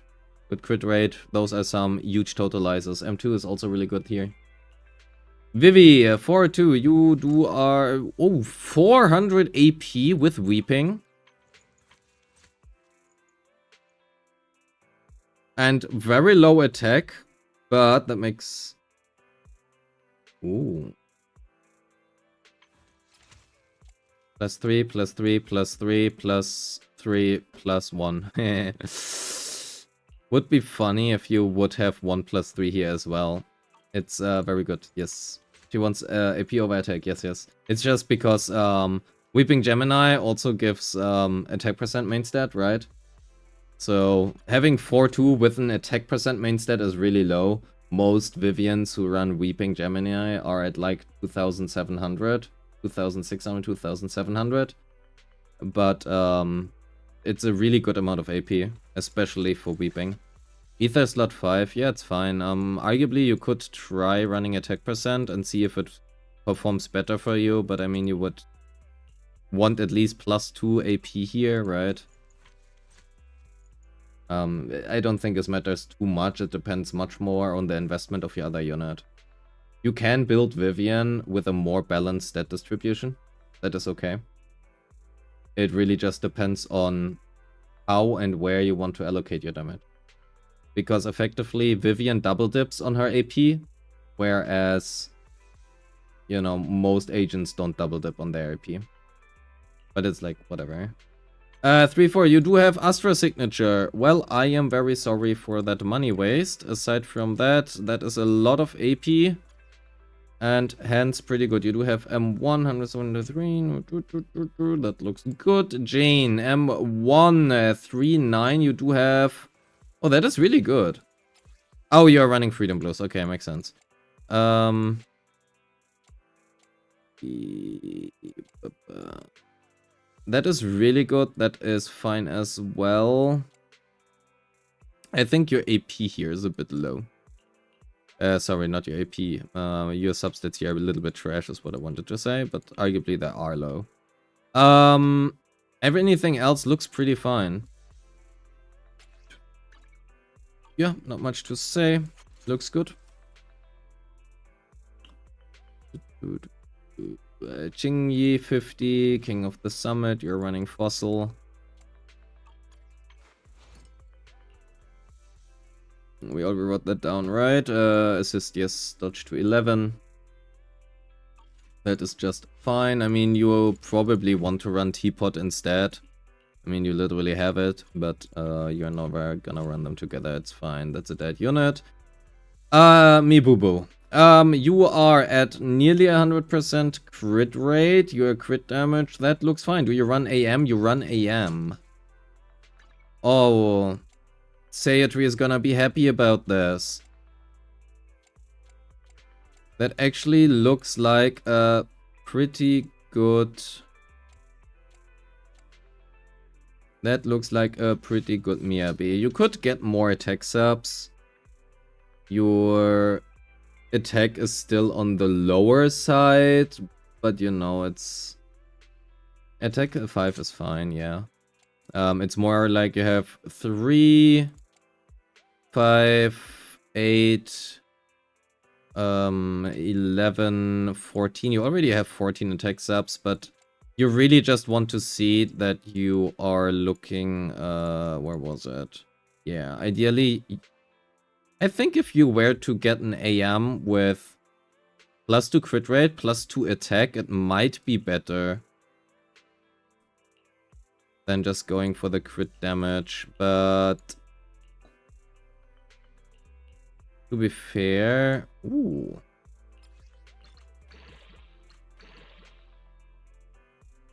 good crit rate. Those are some huge totalizers. M2 is also really good here. Vivi, 4-2, you do are 400 AP with Weeping. And very low attack, but that makes... Ooh. +3, +3, +3, +3, +1. Would be funny if you would have 1 +3 here as well. It's very good, yes. She wants AP over attack, yes, yes. It's just because Weeping Gemini also gives attack percent main stat, right? So having 4-2 with an attack percent main stat is really low. Most Vivians who run Weeping Gemini are at like 2,700, 2,600, 2,700. But it's a really good amount of AP, especially for Weeping. Ether slot 5, yeah, it's fine. Arguably you could try running attack percent and see if it performs better for you, but I mean you would want at least +2 AP here, right? I don't think this matters too much. It depends much more on the investment of your other unit. You can build Vivian with a more balanced stat distribution. That is okay. It really just depends on how and where you want to allocate your damage. Because effectively, Vivian double dips on her AP, whereas, you know, most agents don't double dip on their AP. But it's like, whatever. 3-4, you do have Astra signature. Well, I am very sorry for that money waste. Aside from that, that is a lot of AP. And hence, pretty good. You do have M1, 173. That looks good. Jane, M1, 39. You do have... Oh, that is really good. Oh, you're running Freedom Blues. Okay, makes sense. That is really good. That is fine as well. I think your AP here is a bit low. Sorry, not your AP. Your substats here are a little bit trash is what I wanted to say, but arguably they are low. Everything else looks pretty fine. Yeah, not much to say. Looks good. Qingyi 50, King of the Summit, you're running Fossil. We already wrote that down, right? Assist, yes, dodge to 11. That is just fine. I mean, you probably want to run Teapot instead. I mean, you literally have it, but you're never gonna run them together. It's fine. That's a dead unit. Me boo boo. You are at nearly 100% crit rate. Your crit damage, that looks fine. Do you run AM? You run AM. Oh, Sayatri is gonna be happy about this. That actually looks like a pretty good... That looks like a pretty good Miyabi. You could get more attack subs. Your attack is still on the lower side, but you know, it's... Attack 5 is fine, yeah. It's more like you have 3, 5, 8, 11, 14. You already have 14 attack subs, but you really just want to see that you are looking... where was it? Yeah, ideally... I think if you were to get an AM with +2 crit rate, +2 attack, it might be better. than just going for the crit damage. But to be fair, ooh.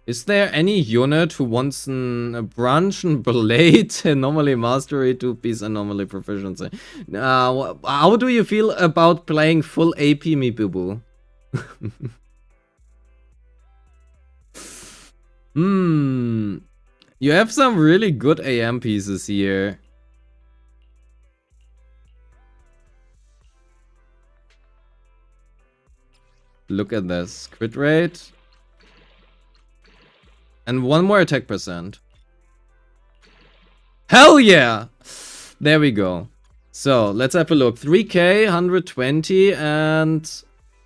Is there any unit who wants a branch and blade, anomaly mastery, 2-piece anomaly proficiency? How do you feel about playing full AP, me boo boo? You have some really good AM pieces here. Look at this. Crit rate. And one more attack percent. Hell yeah! There we go. So, let's have a look. 3k, 120, and...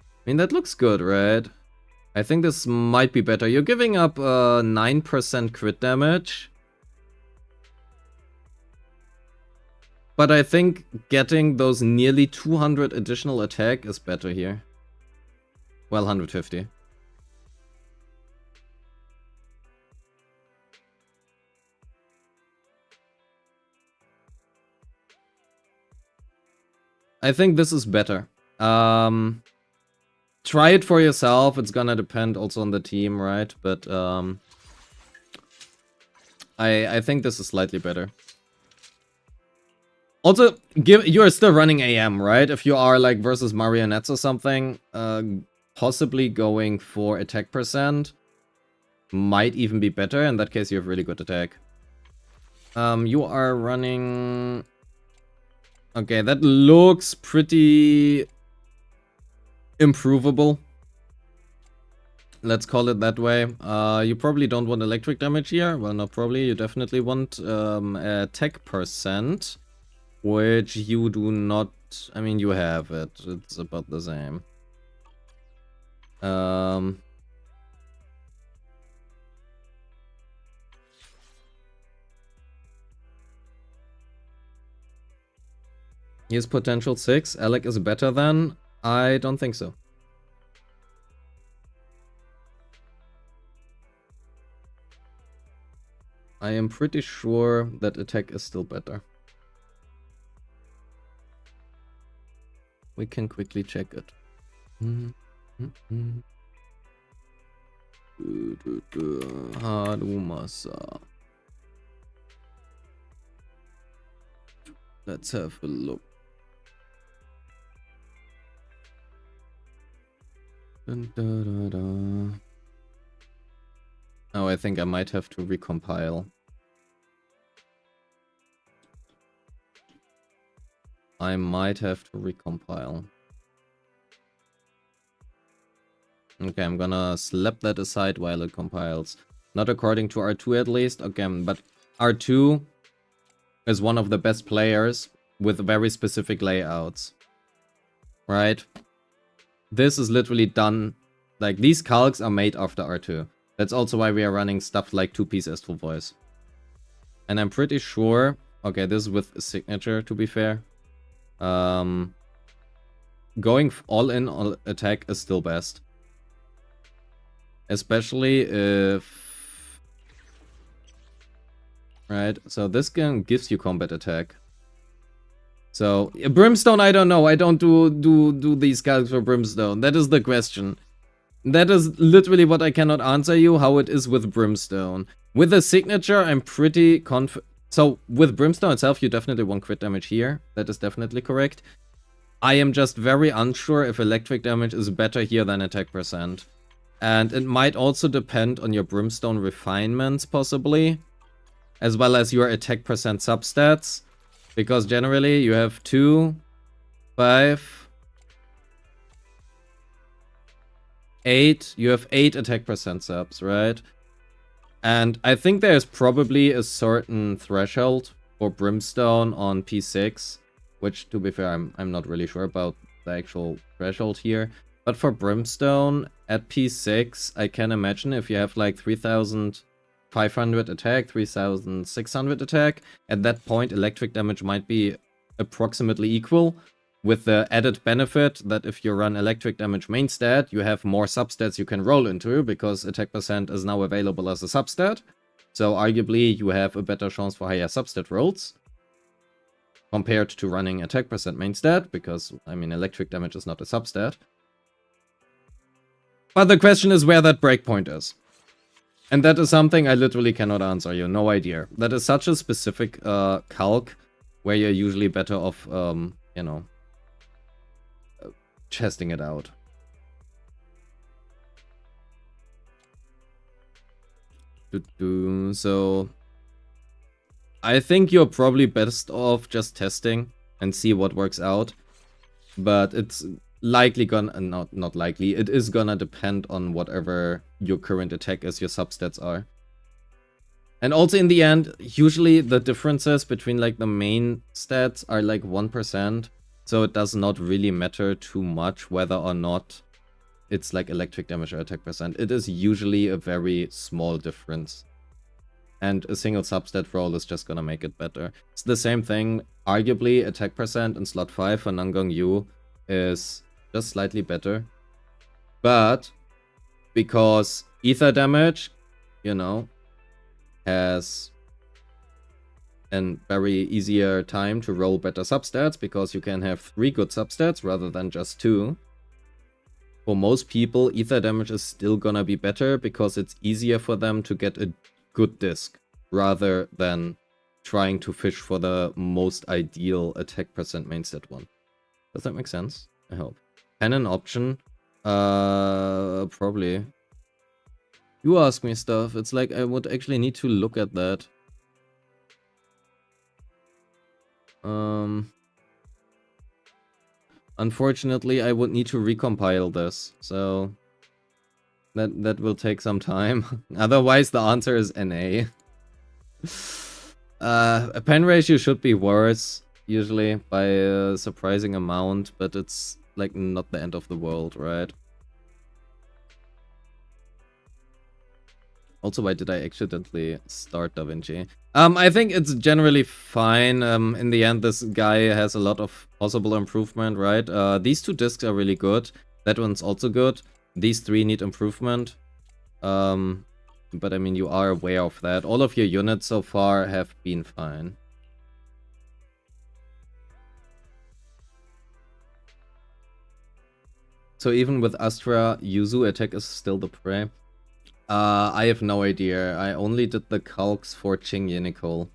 I mean, that looks good, right? I think this might be better. You're giving up 9% crit damage. But I think getting those nearly 200 additional attack is better here. Well, 150. I think this is better. Try it for yourself. It's gonna depend also on the team, right? But I think this is slightly better. Also, you are still running AM, right? If you are like versus marionettes or something, possibly going for attack percent might even be better. In that case, you have really good attack. You are running... Okay, that looks pretty improvable. Let's call it that way. You probably don't want electric damage here. Well, not probably. You definitely want attack percent, which you do not... I mean, you have it. It's about the same. Here's potential 6. Alec is better than? I don't think so. I am pretty sure that attack is still better. We can quickly check it. Harumasa. Let's have a look. Dun, da, da, da. Oh, I think I might have to recompile. I might have to recompile. Okay, I'm gonna slap that aside while it compiles. Not according to R2 at least. Okay, but R2 is one of the best players with very specific layouts. Right? This is literally done, like these calcs are made after R2. That's also why we are running stuff like 2-piece Astral Voice. And I'm pretty sure, okay, this is with a signature to be fair. Going all in on attack is still best. Especially if... Right, so this gun gives you combat attack. So, Brimstone, I don't know. I don't do these calcs for Brimstone. That is the question. That is literally what I cannot answer you, how it is with Brimstone. With the signature, I'm pretty confident. So, with Brimstone itself, you definitely want crit damage here. That is definitely correct. I am just very unsure if electric damage is better here than attack percent. And it might also depend on your Brimstone refinements, possibly. As well as your attack percent substats. Because generally you have 2, 5, 8. You have 8 attack percent subs, right? And I think there's probably a certain threshold for Brimstone on P6. Which, to be fair, I'm not really sure about the actual threshold here. But for Brimstone at P6, I can imagine if you have like 3,500 attack, 3,600 attack, at that point electric damage might be approximately equal, with the added benefit that if you run electric damage main stat, you have more substats you can roll into, because attack percent is now available as a substat. So arguably you have a better chance for higher substat rolls compared to running attack percent main stat, because, I mean, electric damage is not a substat. But the question is where that breakpoint is. And that is something I literally cannot answer you, no idea. That is such a specific calc where you're usually better off, you know, testing it out. So I think you're probably best off just testing and see what works out. But it's likely gonna, not likely, it is gonna depend on whatever your current attack is, your substats are. And also in the end, usually the differences between like the main stats are like 1%. So it does not really matter too much whether or not it's like electric damage or attack percent. It is usually a very small difference. And a single substat roll is just gonna make it better. It's the same thing. Arguably, attack percent in slot 5 for Nangong Yu is just slightly better. But because ether damage, you know, has a very easier time to roll better substats, because you can have 3 good substats rather than just 2. For most people, ether damage is still gonna be better because it's easier for them to get a good disc rather than trying to fish for the most ideal attack percent main stat one. Does that make sense? I hope. Pen an option? Probably. You ask me stuff. It's like I would actually need to look at that. Unfortunately, I would need to recompile this, so that will take some time. Otherwise, the answer is NA. A pen ratio should be worse, usually, by a surprising amount, but it's like not the end of the world, right? Also, why did I accidentally start DaVinci? I think it's generally fine. In the end, this guy has a lot of possible improvement, right? These 2 discs are really good. That one's also good. These 3 need improvement. But I mean, you are aware of that. All of your units so far have been fine. So even with Astra, Yuzu attack is still the prey. I have no idea. I only did the calcs for Chingye Nicole.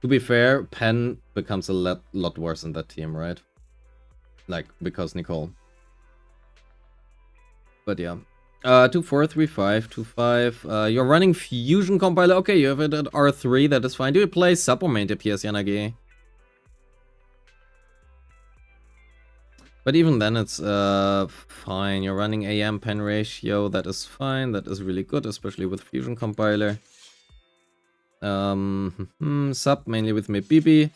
To be fair, Pen becomes a lot worse in that team, right? Like, because Nicole. But yeah. 2, 4, 3, 5, 2, 5. You're running Fusion Compiler. Okay, you have it at R3. That is fine. Do you play sub or main DPS, Yanagi? But even then, it's fine. You're running AM pen ratio. That is fine. That is really good, especially with Fusion Compiler. Sub mainly with Mibibi.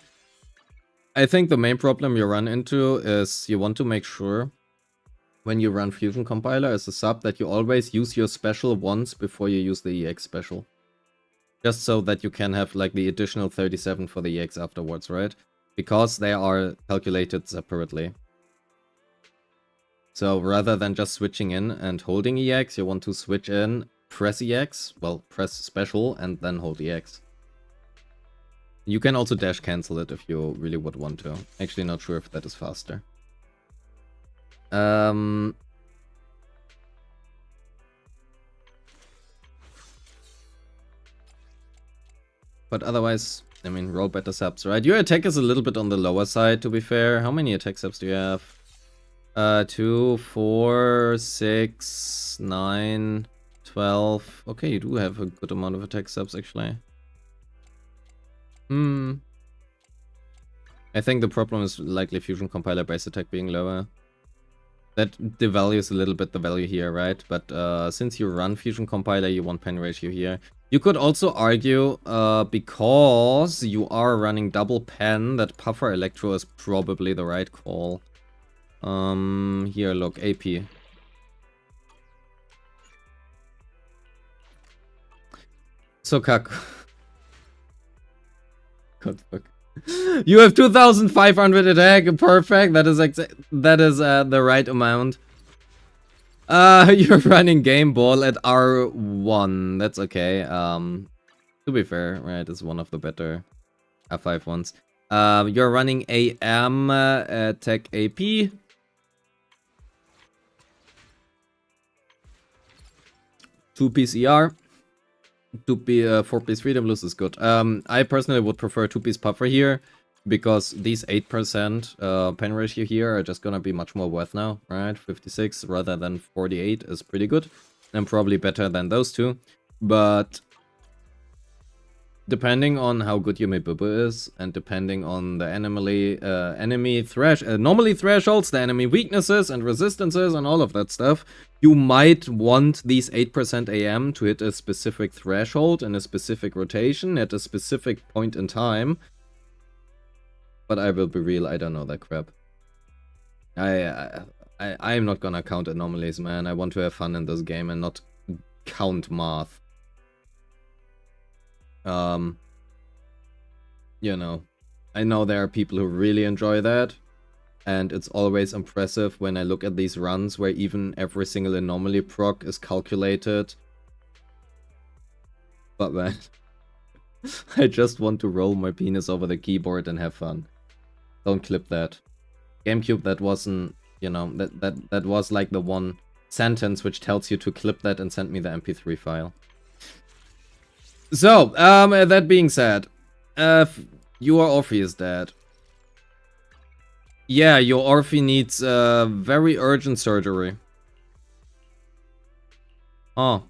I think the main problem you run into is you want to make sure when you run Fusion Compiler as a sub that you always use your special once before you use the EX special. Just so that you can have like the additional 37 for the EX afterwards, right? Because they are calculated separately. So rather than just switching in and holding EX, you want to switch in, press EX, well, press special, and then hold EX. You can also dash cancel it if you really would want to. Actually not sure if that is faster. But otherwise, I mean, roll better subs, right? Your attack is a little bit on the lower side, to be fair. How many attack subs do you have? 2, 4, 6, 9, 12. Okay, you do have a good amount of attack subs, actually. I think the problem is likely Fusion Compiler base attack being lower. That devalues a little bit the value here, right? But since you run Fusion Compiler, you want pen ratio here. You could also argue, because you are running double pen, that Puffer Electro is probably the right call. Here, look, AP. So, Kaku. God, fuck. You have 2,500 attack, perfect. That is the right amount. You're running Game Ball at R1. That's okay. To be fair, right, it's one of the better R5 ones. You're running AM Tech AP. 2-piece ER. 4-piece freedom loose is good. I personally would prefer 2-piece puffer here, because these 8% pen ratio here are just gonna be much more worth now, right? 56 rather than 48 is pretty good, and probably better than those two. But depending on how good your Mibubu is, and depending on the enemy thresholds, the enemy weaknesses and resistances and all of that stuff, you might want these 8% AM to hit a specific threshold in a specific rotation at a specific point in time. But I will be real, I don't know that crap. I'm not gonna count anomalies, man. I want to have fun in this game and not count math. You know, I know there are people who really enjoy that, and it's always impressive when I look at these runs where even every single anomaly proc is calculated. But man, I just want to roll my penis over the keyboard and have fun. Don't clip that. GameCube, that wasn't, you know, that was like the one sentence which tells you to clip that and send me the MP3 file. So, that being said, your Orphe is dead. Yeah, your Orphe needs very urgent surgery. Oh.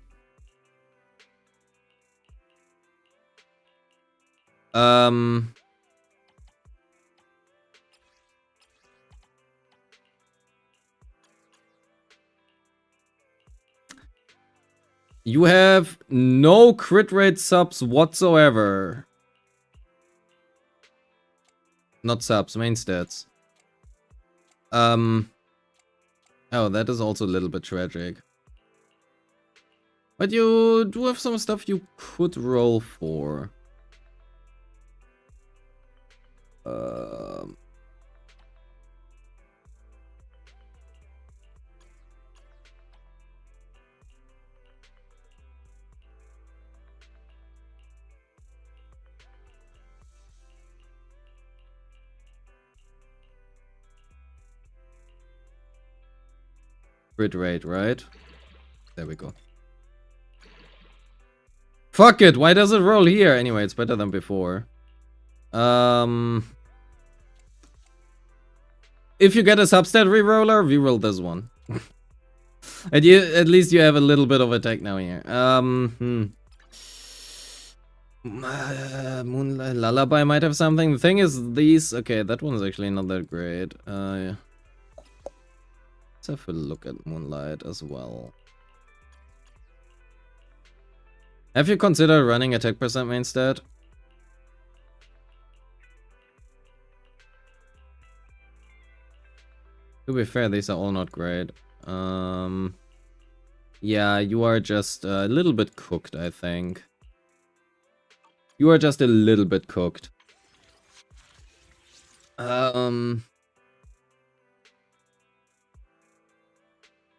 You have no crit rate subs whatsoever. Not subs, main stats. Oh, that is also a little bit tragic. But you do have some stuff you could roll for. Crit rate, right? There we go. Fuck it, why does it roll here? Anyway, it's better than before. If you get a substat reroller, reroll this one. And at least you have a little bit of attack now here. Moonlight Lullaby might have something. The thing is, these... Okay, that one's actually not that great. Yeah. Let's have a look at Moonlight as well. Have you considered running attack percent main stat? To be fair, these are all not great. Yeah, you are just a little bit cooked, I think. You are just a little bit cooked.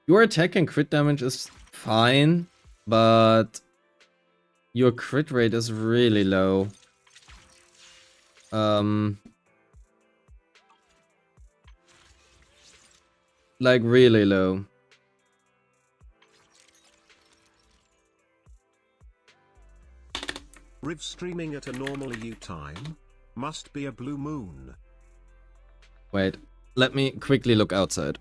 Your attack and crit damage is fine, but your crit rate is really low. Like really low. Riv streaming at a normal EU time? Must be a blue moon. Wait, let me quickly look outside.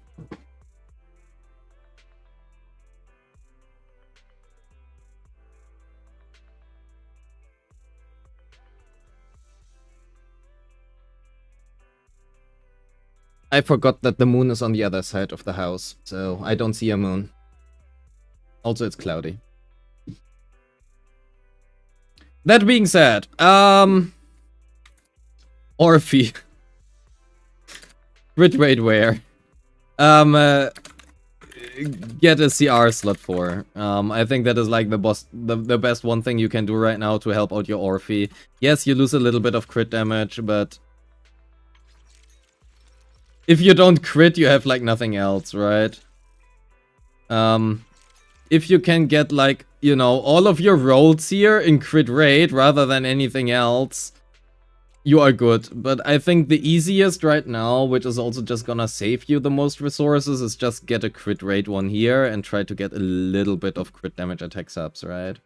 I forgot that the moon is on the other side of the house, so I don't see a moon. Also, it's cloudy. That being said, Orphe. Crit rate where? Get a CR slot for. I think that is like the best one thing you can do right now to help out your Orphe. Yes, you lose a little bit of crit damage, but if you don't crit, you have like nothing else, right? If you can get like, you know, all of your rolls here in crit rate rather than anything else, you are good. But I think the easiest right now, which is also just gonna save you the most resources, is just get a crit rate one here and try to get a little bit of crit damage attack subs, right?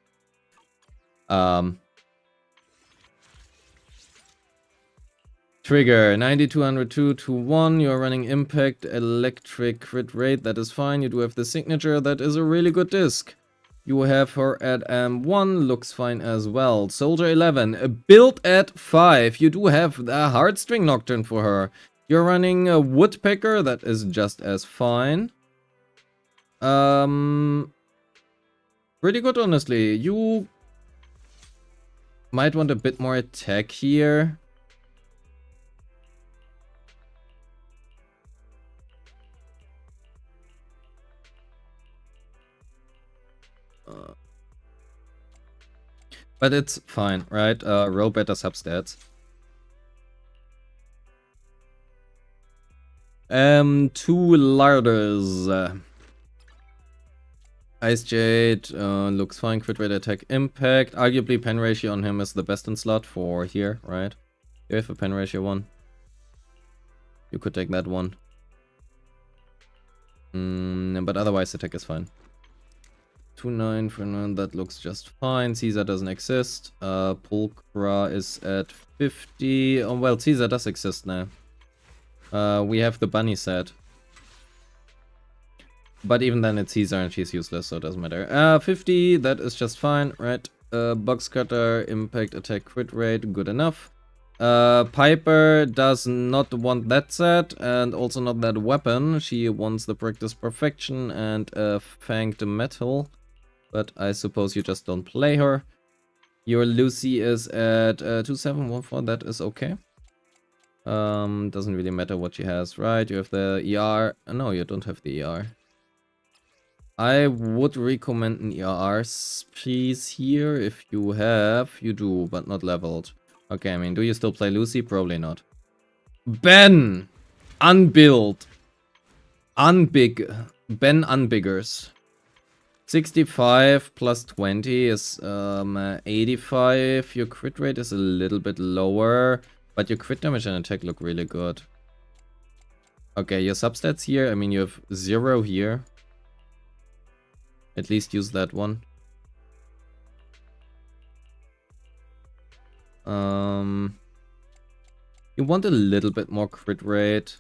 Trigger 9202 to 1. You're running impact, electric crit rate. That is fine. You do have the signature. That is a really good disc. You have her at M1, looks fine as well. Soldier 11, a build at 5. You do have the Heartstring Nocturne for her. You're running a Woodpecker, that is just as fine. Pretty good, honestly. You might want a bit more attack here. But it's fine, right? Roll better substats. Two larders. Ice Jade looks fine. Crit rate, attack, impact. Arguably, pen ratio on him is the best in slot for here, right? You have a pen ratio 1. You could take that one. But otherwise, attack is fine. 2-9 for 9, that looks just fine. Caesar doesn't exist. Pulchra is at 50. Oh, well, Caesar does exist now. We have the bunny set. But even then it's Caesar and she's useless, so it doesn't matter. 50, that is just fine, right? Box cutter, impact, attack, crit rate, good enough. Piper does not want that set and also not that weapon. She wants the practice perfection and fanged metal. But I suppose you just don't play her. Your Lucy is at 2714, that is okay. Doesn't really matter what she has, right? You have the ER. No, you don't have the ER. I would recommend an ER piece here if you have. You do, but not leveled. Okay, I mean, do you still play Lucy? Probably not. Ben! Unbuild. Ben Unbiggers. 65 plus 20 is 85. Your crit rate is a little bit lower, but your crit damage and attack look really good. Okay, your substats here, I mean, you have 0 here. At least use that one. You want a little bit more crit rate,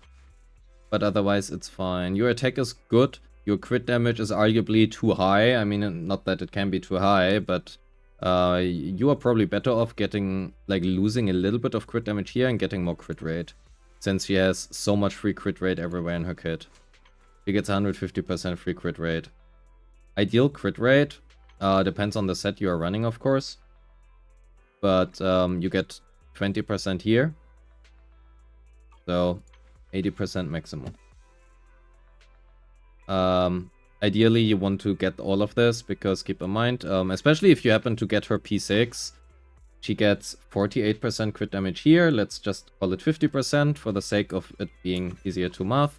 but otherwise it's fine. Your attack is good. Your crit damage is arguably too high. I mean, not that it can be too high, but you are probably better off getting, like, losing a little bit of crit damage here and getting more crit rate, since she has so much free crit rate everywhere in her kit. She gets 150% free crit rate. Ideal crit rate depends on the set you are running, of course, but you get 20% here, so 80% maximum. Ideally, you want to get all of this, because keep in mind, especially if you happen to get her P6, she gets 48% crit damage here. Let's just call it 50% for the sake of it being easier to math.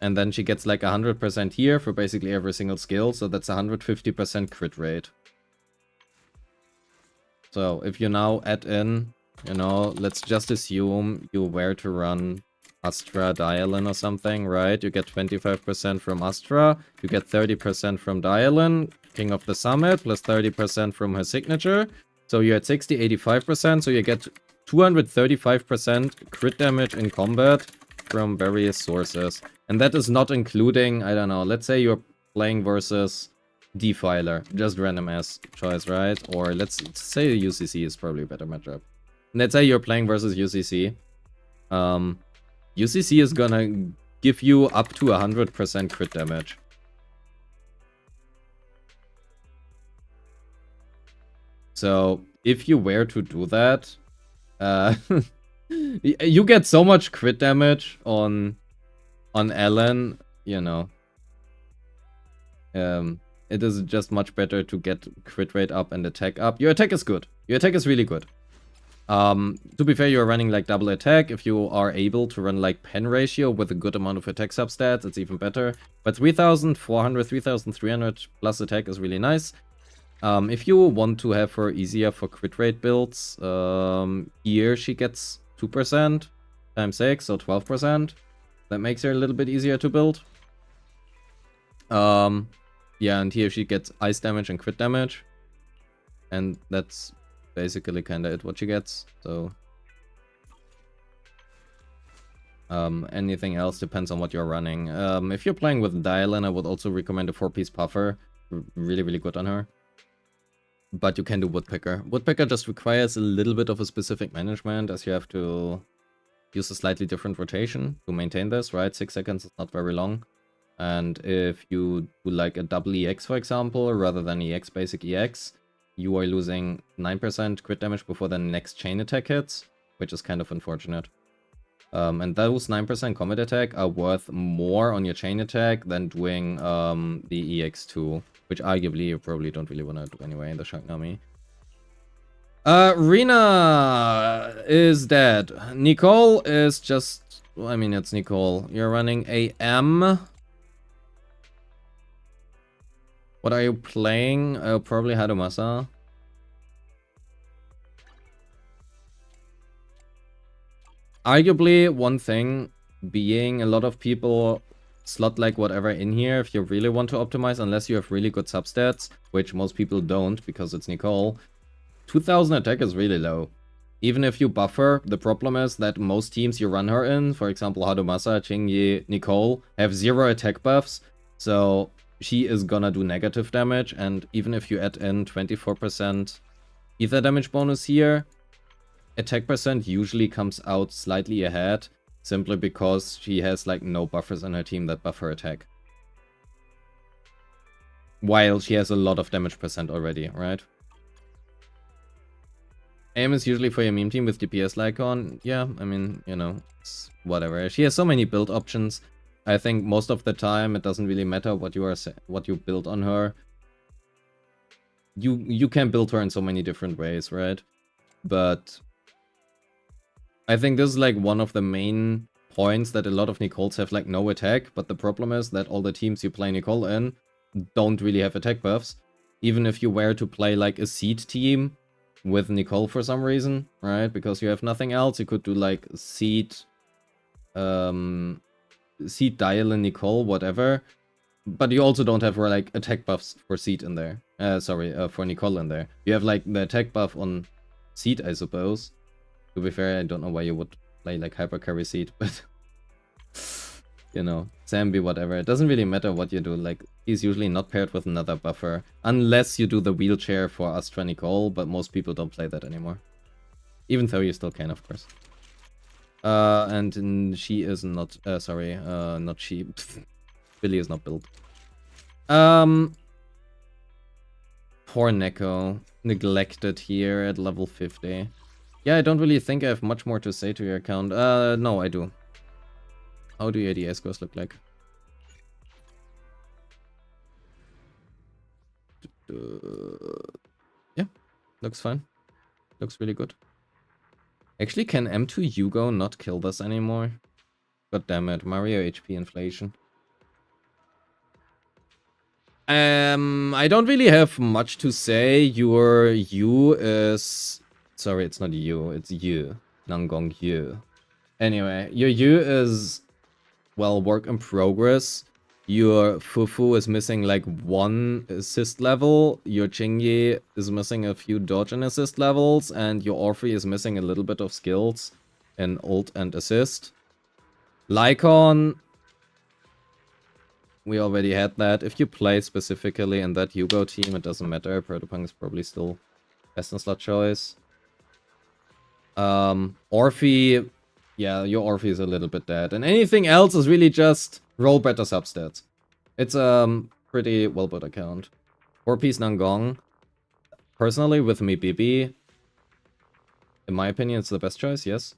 And then she gets like 100% here for basically every single skill, so that's 150% crit rate. So if you now add in, you know, let's just assume you were to run Astra Dialin or something, right? You get 25% from Astra, you get 30% from Dialin, King of the Summit, plus 30% from her signature. So you're at 60, 85%, so you get 235% crit damage in combat from various sources. And that is not including, I don't know, let's say you're playing versus Defiler, just random ass choice, right? Or let's say UCC is probably a better matchup. Let's say you're playing versus UCC. UCC is gonna give you up to 100% crit damage. So if you were to do that, you get so much crit damage on Ellen, you know. It is just much better to get crit rate up and attack up. Your attack is good. Your attack is really good. To be fair, you're running like double attack. If you are able to run like pen ratio with a good amount of attack substats, it's even better. But 3,400, 3,300 plus attack is really nice. If you want to have her easier for crit rate builds, here she gets 2% times 6, so 12%. That makes her a little bit easier to build. Yeah, and here she gets ice damage and crit damage. And that's basically kinda it what she gets, so... anything else depends on what you're running. If you're playing with Dylan, I would also recommend a 4-piece puffer. Really, really good on her. But you can do Woodpecker. Woodpecker just requires a little bit of a specific management, as you have to use a slightly different rotation to maintain this, right? 6 seconds is not very long. And if you do like a double EX, for example, rather than EX basic EX, you are losing 9% crit damage before the next chain attack hits, which is kind of unfortunate. And those 9% combat attack are worth more on your chain attack than doing the EX2, which arguably you probably don't really want to do anyway in the Shagnami. Rina is dead. Nicole is just... I mean, it's Nicole. You're running AM. What are you playing? Probably Hadamasa. Arguably, one thing being a lot of people slot like whatever in here if you really want to optimize, unless you have really good substats, which most people don't because it's Nicole. 2000 attack is really low. Even if you buffer, the problem is that most teams you run her in, for example Hadamasa, Qingyi, Nicole, have 0 attack buffs, so she is gonna do negative damage, and even if you add in 24% ether damage bonus here, attack percent usually comes out slightly ahead, simply because she has like no buffers in her team that buff her attack. While she has a lot of damage percent already, right? Aim is usually for your meme team with DPS Lycon. Yeah, I mean, you know, it's whatever. She has so many build options. I think most of the time it doesn't really matter what you build on her. You can build her in so many different ways, right? But I think this is like one of the main points that a lot of Nicoles have like no attack, but the problem is that all the teams you play Nicole in don't really have attack buffs. Even if you were to play like a seed team with Nicole for some reason, right? Because you have nothing else, you could do like seed, seed Dial and Nicole, whatever. But you also don't have like attack buffs for seed in there. For Nicole in there. You have like the attack buff on seed, I suppose. To be fair, I don't know why you would play like hyper carry seed, but you know, Zambi, whatever. It doesn't really matter what you do. Like, he's usually not paired with another buffer, unless you do the wheelchair for Astra Nicole, but most people don't play that anymore. Even though you still can, of course. And she is not, not she. Billy is not built. Poor Neko. Neglected here at level 50. Yeah, I don't really think I have much more to say to your account. No, I do. How do your ADS scores look like? Yeah, looks fine. Looks really good. Actually, can M2 Hugo not kill this anymore? God damn it, Mario HP inflation. I don't really have much to say. Your U is... Sorry, it's not you, it's you. Nangong Yu. Anyway, your Yu is, well, work in progress. Your Fufu is missing like 1 assist level. Your Qingyi is missing a few dodge and assist levels. And your Orphe is missing a little bit of skills in ult and assist. Lycon, we already had that. If you play specifically in that Hugo team, it doesn't matter. Protopunk is probably still best in slot choice. Orphe, yeah, your Orphe is a little bit dead. And anything else is really just roll better substats. It's a pretty well-built account. 4-piece Nangong. Personally, with me Bibi, in my opinion, it's the best choice, yes.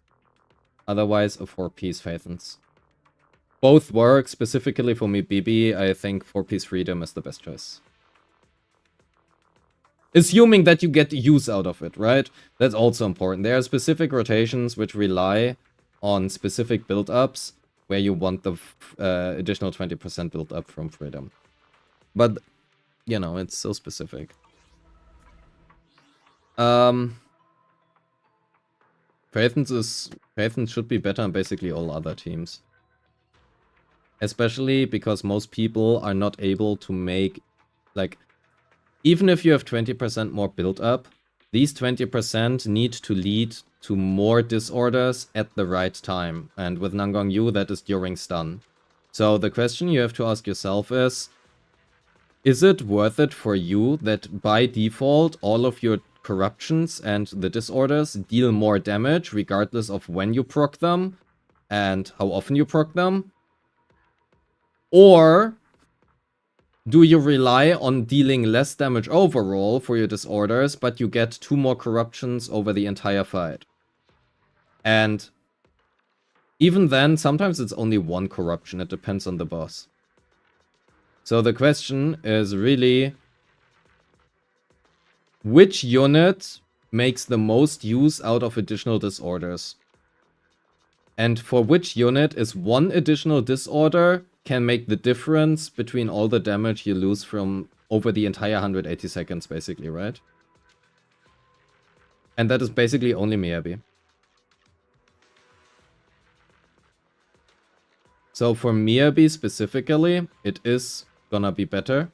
Otherwise, a 4-piece Phaethons. Both work. Specifically for me Bibi, I think 4-piece Freedom is the best choice. Assuming that you get use out of it, right? That's also important. There are specific rotations which rely on specific build-ups where you want the additional 20% build-up from Freedom. But, you know, it's so specific. Phaethons should be better than basically all other teams. Especially because most people are not able to make, like, even if you have 20% more build up, these 20% need to lead to more disorders at the right time. And with Nangong Yu, that is during stun. So the question you have to ask yourself is it worth it for you that by default all of your corruptions and the disorders deal more damage regardless of when you proc them and how often you proc them? Or do you rely on dealing less damage overall for your disorders, but you get 2 more corruptions over the entire fight? And even then, sometimes it's only 1 corruption, it depends on the boss. So the question is really, which unit makes the most use out of additional disorders? And for which unit is 1 additional disorder can make the difference between all the damage you lose from over the entire 180 seconds, basically, right? And that is basically only Miyabi. So for Miyabi specifically, it is gonna be better.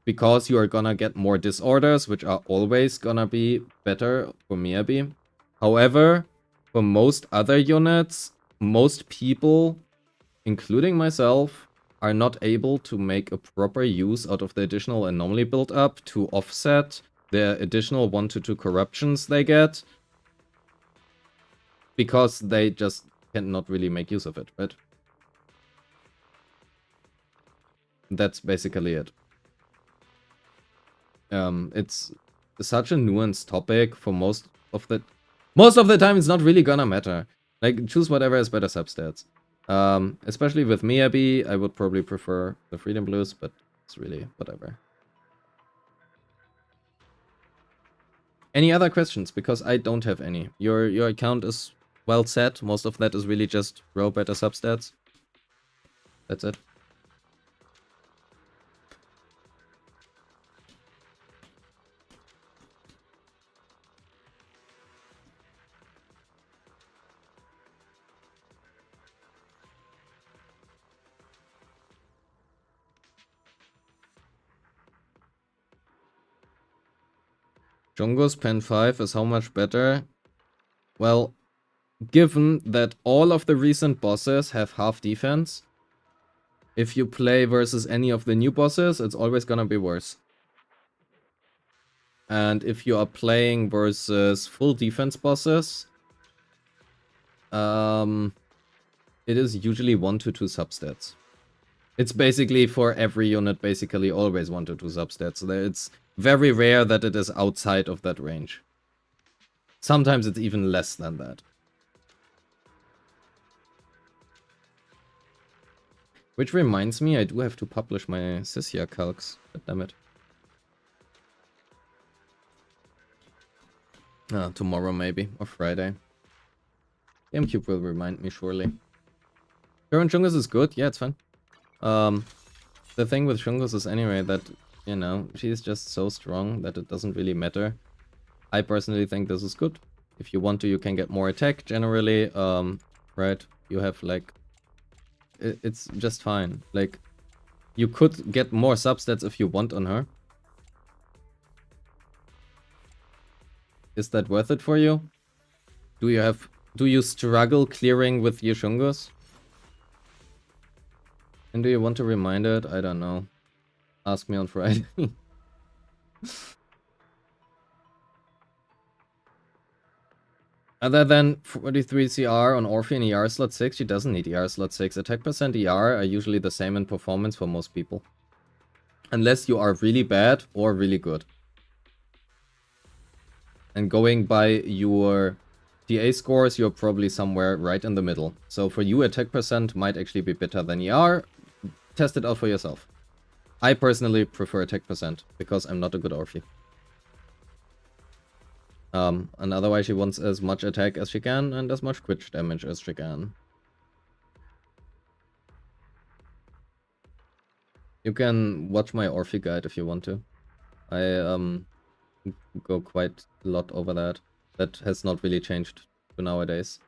Because you are gonna get more disorders, which are always gonna be better for Miyabi. However, for most other units, most people, including myself, are not able to make a proper use out of the additional anomaly build up to offset the additional 1 to 2 corruptions they get. Because they just cannot really make use of it, right? That's basically it. It's such a nuanced topic for most of the time it's not really gonna matter. Like, choose whatever has better substats. Especially with Miyabi, I would probably prefer the Freedom Blues, but it's really whatever. Any other questions? Because I don't have any. Your account is well set. Most of that is really just row better substats. That's it. Jungko's Pen 5 is how much better? Well, given that all of the recent bosses have half defense, if you play versus any of the new bosses, it's always gonna be worse. And if you are playing versus full defense bosses, it is usually 1 to 2 substats. It's basically for every unit, basically always 1 to 2 substats. It's very rare that it is outside of that range. Sometimes it's even less than that. Which reminds me, I do have to publish my Sisya calcs. God damn it. Tomorrow maybe, or Friday. GameCube will remind me surely. Current Chungus is good, yeah, it's fine. The thing with Chungus is anyway that, you know, she's just so strong that it doesn't really matter. I personally think this is good. If you want to, you can get more attack generally, right? You have like... It's just fine. Like, you could get more substats if you want on her. Is that worth it for you? Do you struggle clearing with Yeshungus? And do you want to remind it? I don't know. Ask me on Friday. Other than 43 CR on Orphe in ER slot 6, she doesn't need ER slot 6. Attack percent ER are usually the same in performance for most people. Unless you are really bad or really good. And going by your TA scores, you're probably somewhere right in the middle. So for you, attack percent might actually be better than ER. Test it out for yourself. I personally prefer attack percent, because I'm not a good Orphe. And otherwise she wants as much attack as she can and as much crit damage as she can. You can watch my Orphe guide if you want to. I go quite a lot over that. That has not really changed to nowadays.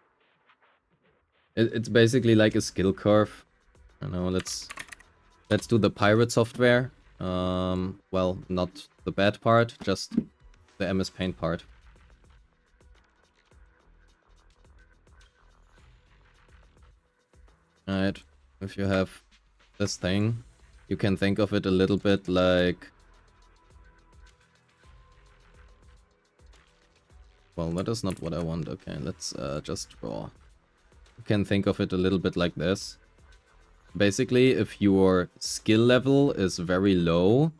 It's basically like a skill curve. I know, let's do the pirate software. Well, not the bad part, just the MS Paint part. Alright, if you have this thing, you can think of it a little bit like... Well, that is not what I want. Okay, let's just draw. You can think of it a little bit like this. Basically, if your skill level is very low...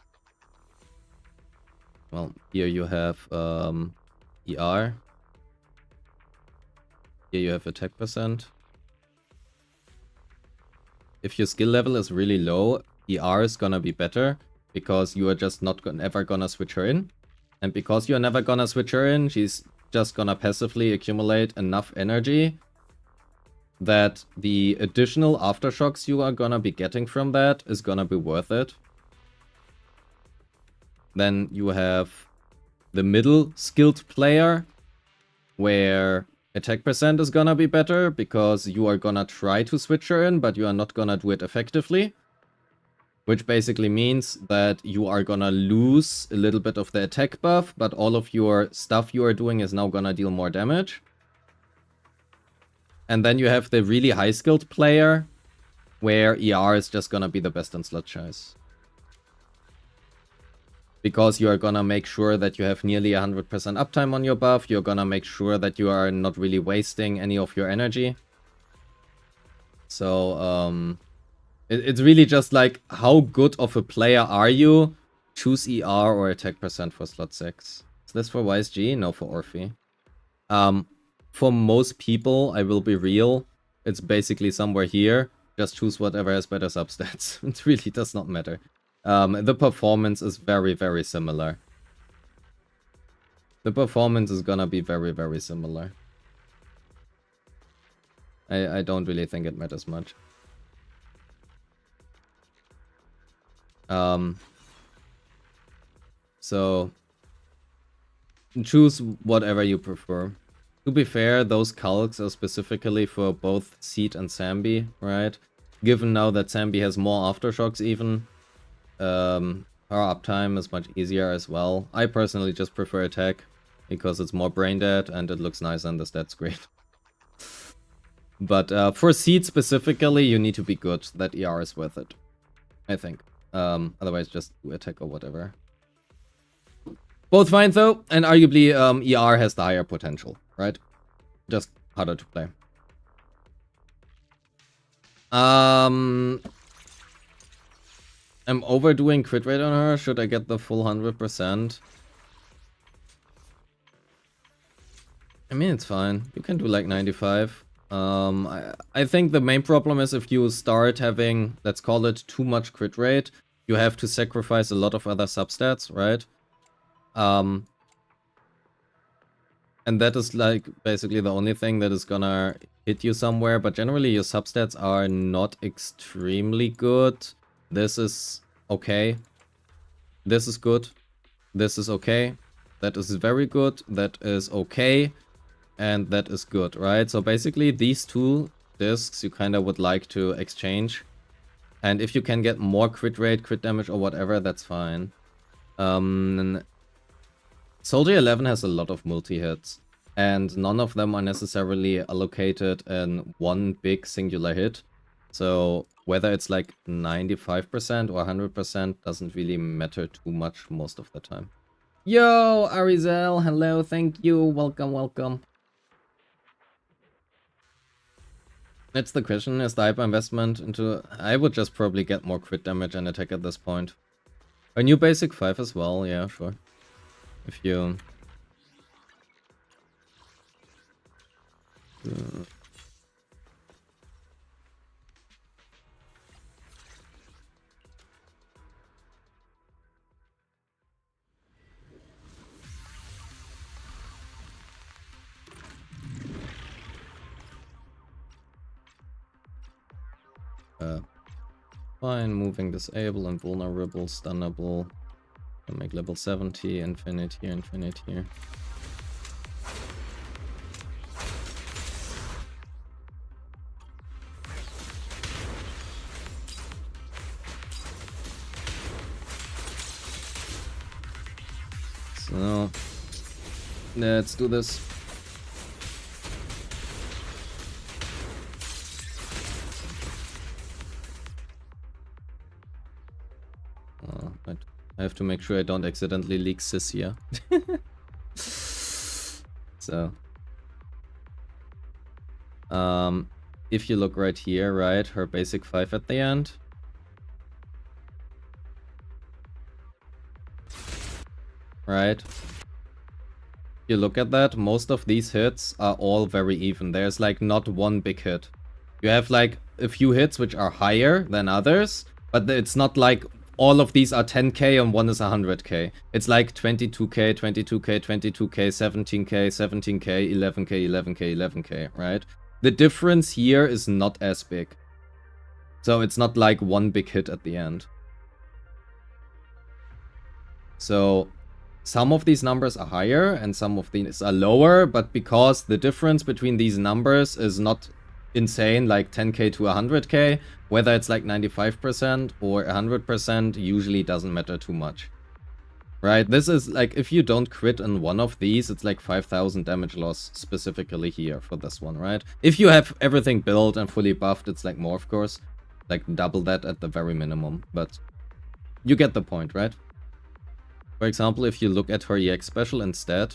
Well, here you have ER. Here you have attack percent. If your skill level is really low, ER is gonna be better, because you are just not ever gonna switch her in. And because you're never gonna switch her in, she's just gonna passively accumulate enough energy that the additional aftershocks you are gonna be getting from that is gonna be worth it. Then you have the middle skilled player, where attack percent is gonna be better because you are gonna try to switch her in, but you are not gonna do it effectively. Which basically means that you are gonna lose a little bit of the attack buff, but all of your stuff you are doing is now gonna deal more damage. And then you have the really high skilled player, where ER is just gonna be the best in slot choice. Because you are gonna make sure that you have nearly 100% uptime on your buff, you're gonna make sure that you are not really wasting any of your energy. So, it's really just like, how good of a player are you? Choose ER or attack percent for slot 6. Is this for YSG? No, for Orphe. For most people, I will be real, it's basically somewhere here. Just choose whatever has better substats. It really does not matter. The performance is very, very similar. The performance is gonna be very, very similar. I don't really think it matters much. So choose whatever you prefer. To be fair, those calcs are specifically for both Seed and Sambi, right? Given now that Sambi has more aftershocks even, her uptime is much easier as well. I personally just prefer attack because it's more brain dead and it looks nice on the stat screen. But for Seed specifically, you need to be good. That ER is worth it, I think. Otherwise, just do attack or whatever. Both fine though, and arguably ER has the higher potential, right? Just harder to play. I'm overdoing crit rate on her. Should I get the full 100%? I mean, it's fine. You can do like 95. I think the main problem is if you start having, let's call it, too much crit rate, you have to sacrifice a lot of other substats, right? And that is like basically the only thing that is gonna hit you somewhere, but generally your substats are not extremely good. This is okay. This is good. This is okay. That is very good. That is okay. And that is good, right? So basically these two discs you kind of would like to exchange. And if you can get more crit rate, crit damage or whatever, that's fine. Soldier 11 has a lot of multi-hits. And none of them are necessarily allocated in one big singular hit. So whether it's like 95% or 100% doesn't really matter too much most of the time. Yo, Arizel, hello, thank you, welcome, welcome. That's the question, is the hyper investment into... I would just probably get more crit damage and attack at this point. A new basic 5 as well, yeah, sure. If you... Fine, moving disable and vulnerable, stunnable. I'll make level 70, infinite here, infinite here. So, let's do this. I have to make sure I don't accidentally leak Sis here. So, if you look right here, right, her basic 5 at the end. Right? If you look at that, most of these hits are all very even. There's like not one big hit. You have like a few hits which are higher than others, but it's not like all of these are 10k and one is 100k. It's like 22k, 22k, 22k, 17k, 17k, 11k, 11k, 11k, right? The difference here is not as big. So it's not like one big hit at the end. So some of these numbers are higher and some of these are lower, but because the difference between these numbers is not insane, like 10k to 100k, whether it's like 95% or 100% usually doesn't matter too much. Right? This is like, if you don't crit on one of these, it's like 5,000 damage loss specifically here for this one, right? If you have everything built and fully buffed, it's like more, of course. Like double that at the very minimum, but you get the point, right? For example, if you look at her EX special instead,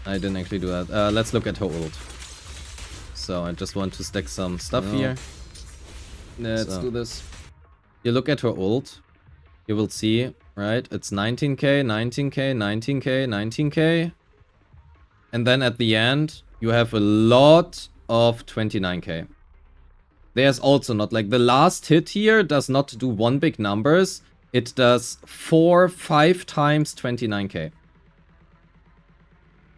I didn't actually do that. Let's look at her ult. So I just want to stack some stuff here. Let's do this. You look at her ult, you will see, right? It's 19k, 19k, 19k, 19k. And then at the end, you have a lot of 29k. There's also not, like, the last hit here does not do one big numbers. It does 5 times 29k.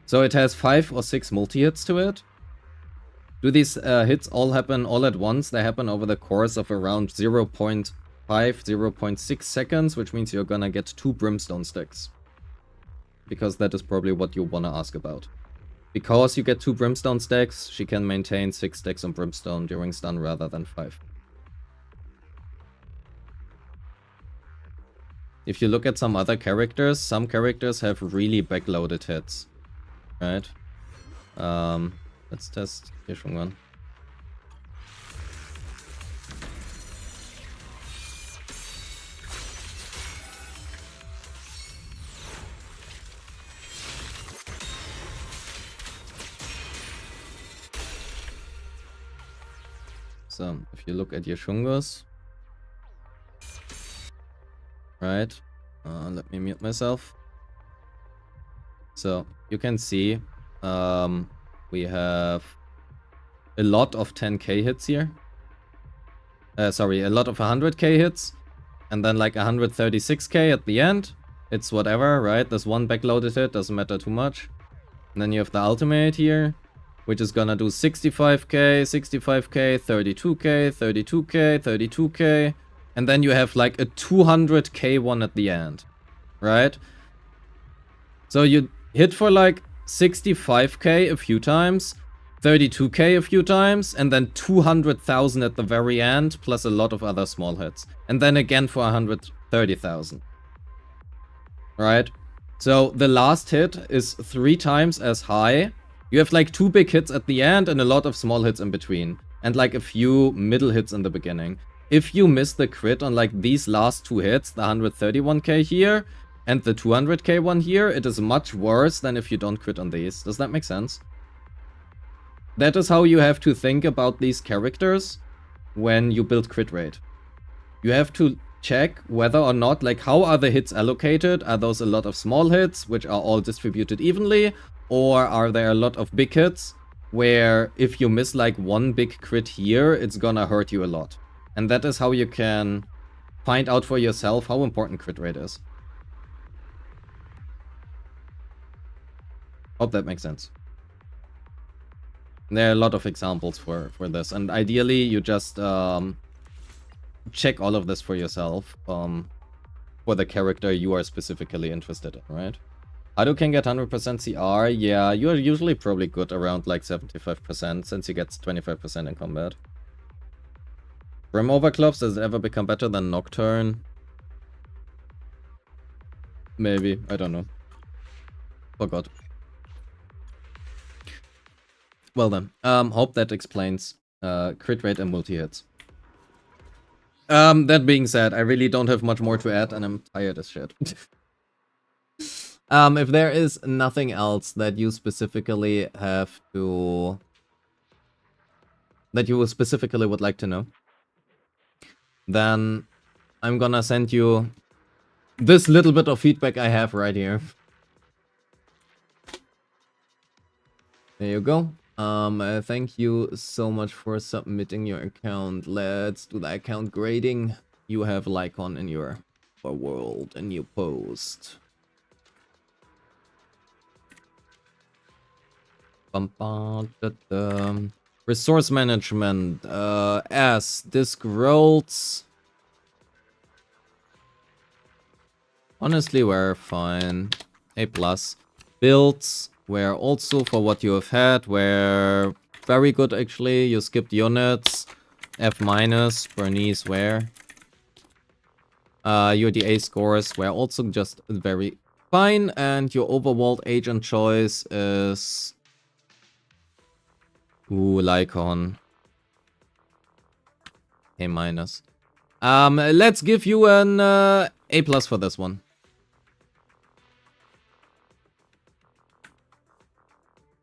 So it has 5 or 6 multi-hits to it. Do these hits all happen all at once? They happen over the course of around 0.5, 0.6 seconds, which means you're gonna get 2 brimstone sticks. Because that is probably what you wanna ask about. Because you get 2 brimstone stacks, she can maintain 6 stacks on brimstone during stun rather than 5. If you look at some other characters, some characters have really backloaded hits. Right? Let's test Yeshungan. So, if you look at Yeshungas, right? Let me mute myself. So, you can see we have a lot of 10k hits here. Sorry, a lot of 100k hits. And then like 136k at the end. It's whatever, right? There's one backloaded hit, doesn't matter too much. And then you have the ultimate here, which is gonna do 65k, 65k, 32k, 32k, 32k. And then you have like a 200k one at the end, right? So you hit for like 65k a few times, 32k a few times, and then 200,000 at the very end, plus a lot of other small hits. And then again for 130,000. Right? So the last hit is 3 times as high. You have like 2 big hits at the end and a lot of small hits in between. And like a few middle hits in the beginning. If you miss the crit on like these last 2 hits, the 131k here, and the 200k one here, it is much worse than if you don't crit on these. Does that make sense? That is how you have to think about these characters when you build crit rate. You have to check whether or not, like, how are the hits allocated? Are those a lot of small hits, which are all distributed evenly? Or are there a lot of big hits, where if you miss like one big crit here, it's gonna hurt you a lot? And that is how you can find out for yourself how important crit rate is. Hope that makes sense. There are a lot of examples for this, and ideally you just check all of this for yourself for the character you are specifically interested in, right? Hado can get 100% CR. Yeah, you are usually probably good around like 75% since he gets 25% in combat. Grim Overclocks, does it ever become better than Nocturne? Maybe, I don't know. Forgot. Well then, hope that explains crit rate and multi-hits. That being said, I really don't have much more to add and I'm tired as shit. If there is nothing else that you specifically have to... that you specifically would like to know, then I'm gonna send you this little bit of feedback I have right here. There you go. Thank you so much for submitting your account. Let's do the account grading. You have Lycon in your world and you post. Resource management. S. Disc rolls. Honestly, we're fine. A+. Builds. Were also, for what you have had, were very good actually. You skipped units. F-, Bernice, where? Your DA scores were also just very fine. And your overworld agent choice is... Ooh, Lycon. A-. Let's give you an A+ for this one.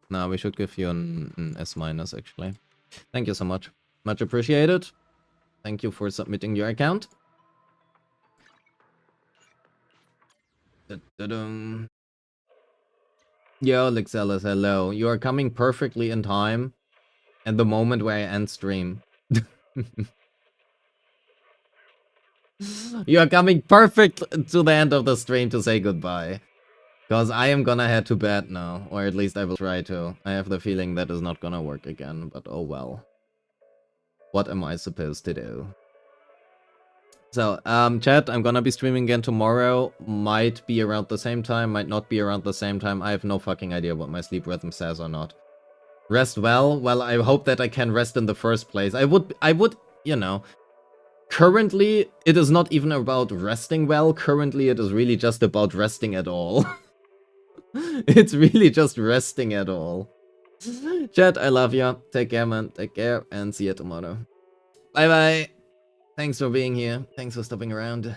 No, we should give you an S- actually. Thank you so much. Much appreciated. Thank you for submitting your account. Da-da-dum. Yo, Lixelis, hello. You are coming perfectly in time at the moment where I end stream. You are coming perfect to the end of the stream to say goodbye. Because I am gonna head to bed now, or at least I will try to. I have the feeling that is not gonna work again, but oh well. What am I supposed to do? So, chat, I'm gonna be streaming again tomorrow. Might be around the same time, might not be around the same time. I have no fucking idea what my sleep rhythm says or not. Rest well? Well, I hope that I can rest in the first place. I would, you know... Currently, it is not even about resting well. Currently, it is really just about resting at all. It's really just resting at all. Chat, I love ya. Take care, man. Take care, and see you tomorrow. Bye-bye. Thanks for being here. Thanks for stopping around.